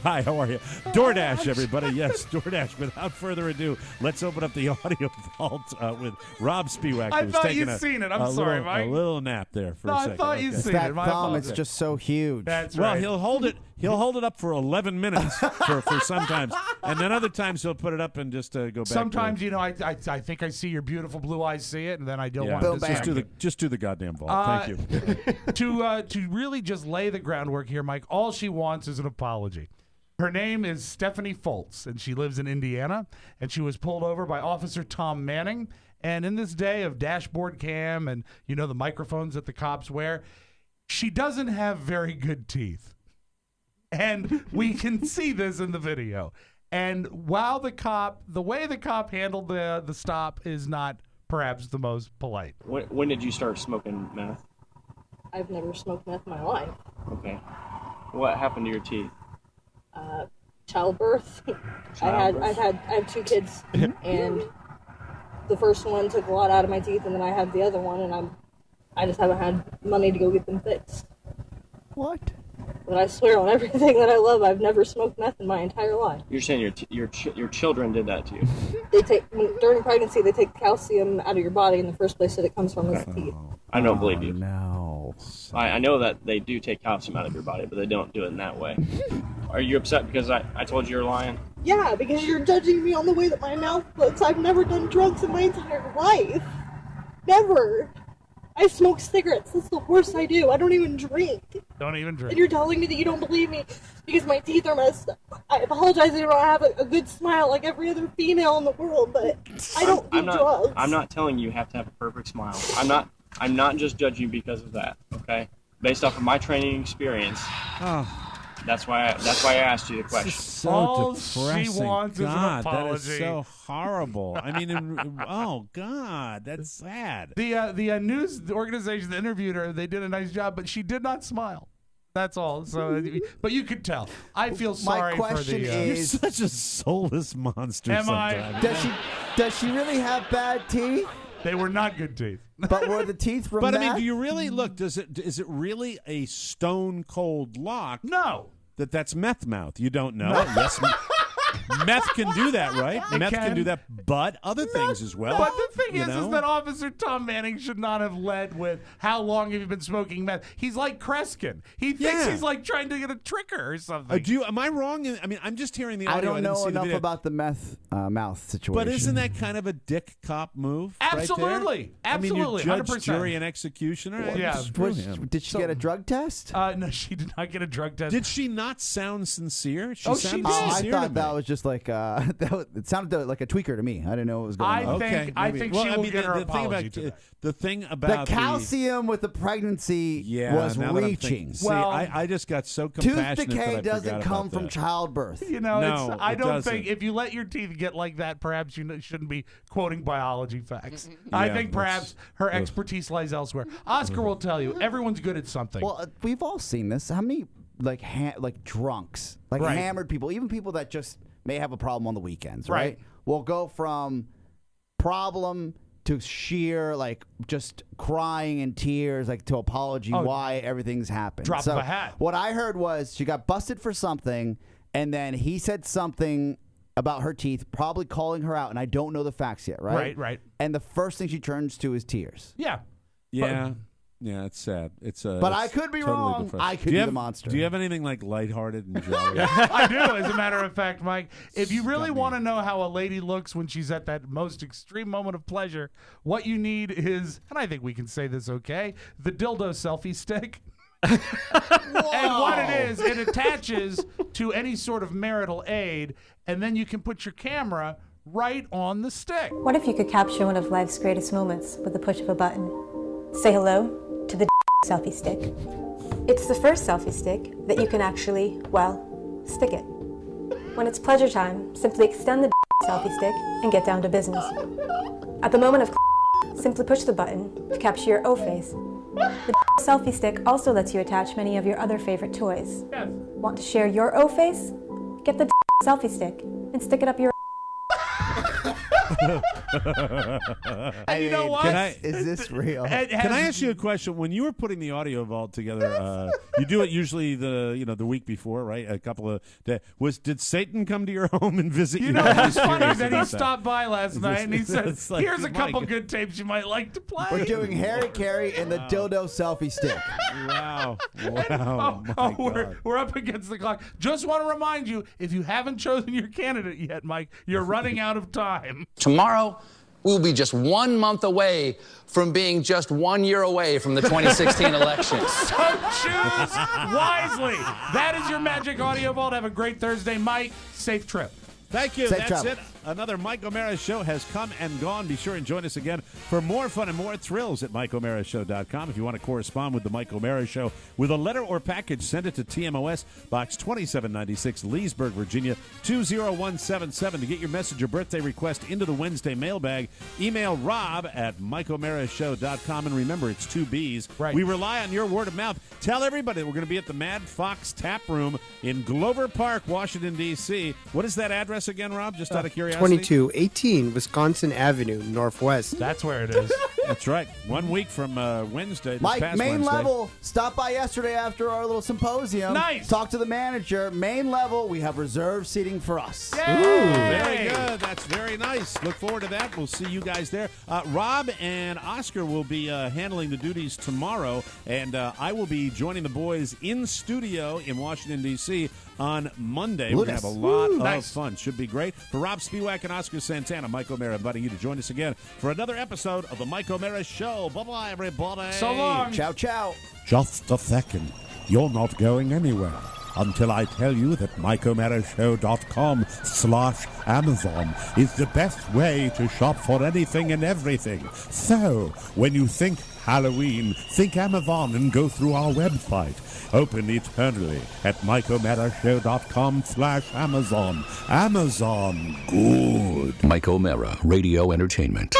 Hi, how are you? DoorDash, everybody. Yes, DoorDash. Without further ado, let's open up the audio vault with Rob Spiewak. I who's thought taking you'd seen it. I'm sorry, Mike. A little nap there for a second. I thought you'd seen that it. My thumb, apologies. it's just so huge. That's Well, right. he'll hold it. He'll hold it up for 11 minutes for sometimes, and then other times he'll put it up and just go back. Sometimes, to you know, I think I see your beautiful blue eyes see it, and then I don't yeah, want to just do the goddamn vault. Thank you. To really just lay the groundwork here, Mike, all she wants is an apology. Her name is Stephanie Foltz, and she lives in Indiana, and she was pulled over by Officer Tom Manning. And in this day of dashboard cam and, you know, the microphones that the cops wear, she doesn't have very good teeth. And we can see this in the video. And while the way the cop handled the stop is not perhaps the most polite. When did you start smoking meth? I've never smoked meth in my life. Okay. What happened to your teeth? Childbirth. I have 2 kids, and the first one took a lot out of my teeth, and then I have the other one, and I just haven't had money to go get them fixed. What? But I swear on everything that I love, I've never smoked meth in my entire life. You're saying your children did that to you? During pregnancy, they take calcium out of your body, and the first place that it comes from is the teeth. I don't believe you. No. I know that they do take calcium out of your body, but they don't do it in that way. Are you upset because I told you you're lying? Yeah, because you're judging me on the way that my mouth looks. I've never done drugs in my entire life. Never. I smoke cigarettes. That's the worst I do. I don't even drink. Don't even drink. And you're telling me that you don't believe me because my teeth are messed up. I apologize if I don't have a good smile like every other female in the world, but I don't do drugs. I'm not telling you have to have a perfect smile. I'm not just judging you because of that, okay? Based off of my training experience. Oh. That's why I asked you the question. So all depressing. she wants God, is an apology. that is so horrible. I mean, oh God, that's sad. The news organization that interviewed her, they did a nice job, but she did not smile. That's all. So, but you could tell. I feel sorry for the. You're such a soulless monster. Am sometimes. Does she really have bad teeth? They were not good teeth. But were the teeth from But I mean, meth? do you really look? Is it really a stone cold lock? No. That's meth mouth. You don't know. Yes, meth can do that, right? Meth can do that, but other things as well. But the thing is know? that Officer Tom Manning should not have led with how long have you been smoking meth. He's like Kreskin. He thinks he's like trying to get a tricker or something. Am I wrong? I mean, I'm just hearing the audio. I don't didn't know see the enough video. about the meth mouth situation. But isn't that kind of a dick cop move? Absolutely. Right there? Absolutely. I mean, you're judge, 100%. jury, and executioner. Yeah. Screw him. Did she get a drug test? No, she did not get a drug test. Did she not sound sincere? Oh, sounded she did. I sincere thought to that me. was just like it sounded like a tweaker to me. I didn't know what was going on. I think she will get her apology today. The thing about the calcium with the pregnancy was now that I'm reaching. thinking- See, I just got so Tooth compassionate decay that I doesn't forgot come about from that. childbirth. You know, No, I it don't doesn't. think if you let your teeth get like that, perhaps you shouldn't be quoting biology facts. I Yeah, think perhaps her expertise lies elsewhere. Oscar will tell you, everyone's good at something. Well, we've all seen this. How many like drunks, like Right. hammered people, even people that just may have a problem on the weekends, Right. right? Will go from problem to sheer like just crying in tears, like to apology why everything's happened. Drop so of a hat. What I heard was she got busted for something, and then he said something about her teeth, probably calling her out, and I don't know the facts yet, right? Right. And the first thing she turns to is tears. Yeah. Yeah. Yeah, it's sad. But I could be wrong. Depressing. I could Do you be have- the monster. Do you have anything like lighthearted and jolly? I do, as a matter of fact, Mike. If you really want to know how a lady looks when she's at that most extreme moment of pleasure, what you need is, and I think we can say this okay, the dildo selfie stick. And what it is, it attaches to any sort of marital aid, and then you can put your camera right on the stick. What if you could capture one of life's greatest moments with the push of a button? Say hello to the selfie stick. It's the first selfie stick that you can actually, well, stick it. When it's pleasure time, simply extend the selfie stick and get down to business. At the moment of simply push the button to capture your O face. The selfie stick also lets you attach many of your other favorite toys. Yes. Want to share your O face? Get the selfie stick and stick it up your And you know what? Is this real? Can I ask you a question? When you were putting the audio vault together, you do it usually the week before, right? A couple of days. Did Satan come to your home and visit you? You know I'm what's just funny curious that he about stopped by last night and he said, It's like, here's a my couple God. good tapes you might like to play. We're doing Harry Carey and the dildo selfie stick. Wow. We're up against the clock. Just want to remind you, if you haven't chosen your candidate yet, Mike, you're running out of time. Tomorrow, we'll be just 1 month away from being just 1 year away from the 2016 election. So choose wisely. That is your Magic Audio Vault. Have a great Thursday, Mike. Safe trip. Thank you. Safe That's travel. it. Another Mike O'Mara show has come and gone. Be sure and join us again for more fun and more thrills at MikeO'MaraShow.com. If you want to correspond with the Mike O'Mara Show with a letter or package, send it to TMOS, Box 2796, Leesburg, Virginia, 20177. To get your message or birthday request into the Wednesday mailbag, email Rob at MikeO'MaraShow.com. And remember, it's 2 B's. Right. We rely on your word of mouth. Tell everybody that we're going to be at the Mad Fox Tap Room in Glover Park, Washington, D.C. What is that address again, Rob? Just out of curiosity. 2218 Wisconsin Avenue, Northwest. That's where it is. That's right. 1 week from Wednesday. This Mike, past main Wednesday. level. Stop by yesterday after our little symposium. Nice. Talk to the manager. Main level, we have reserved seating for us. Very good. That's very nice. Look forward to that. We'll see you guys there. Rob and Oscar will be handling the duties tomorrow, and I will be joining the boys in studio in Washington, D.C. on Monday. We're going to have a lot of fun. Should be great. For Rob Spiewak and Oscar Santana, Mike O'Mara inviting you to join us again for another episode of the Mike O'Mara Show. Bye-bye, everybody. So long. Ciao, ciao. Just a second. You're not going anywhere until I tell you that MikeO'MaraShow.com/Amazon is the best way to shop for anything and everything. So, when you think Halloween, think Amazon and go through our website. Open eternally at MikeO'MaraShow.com/Amazon. Amazon, good. Mike O'Mara, Radio Entertainment.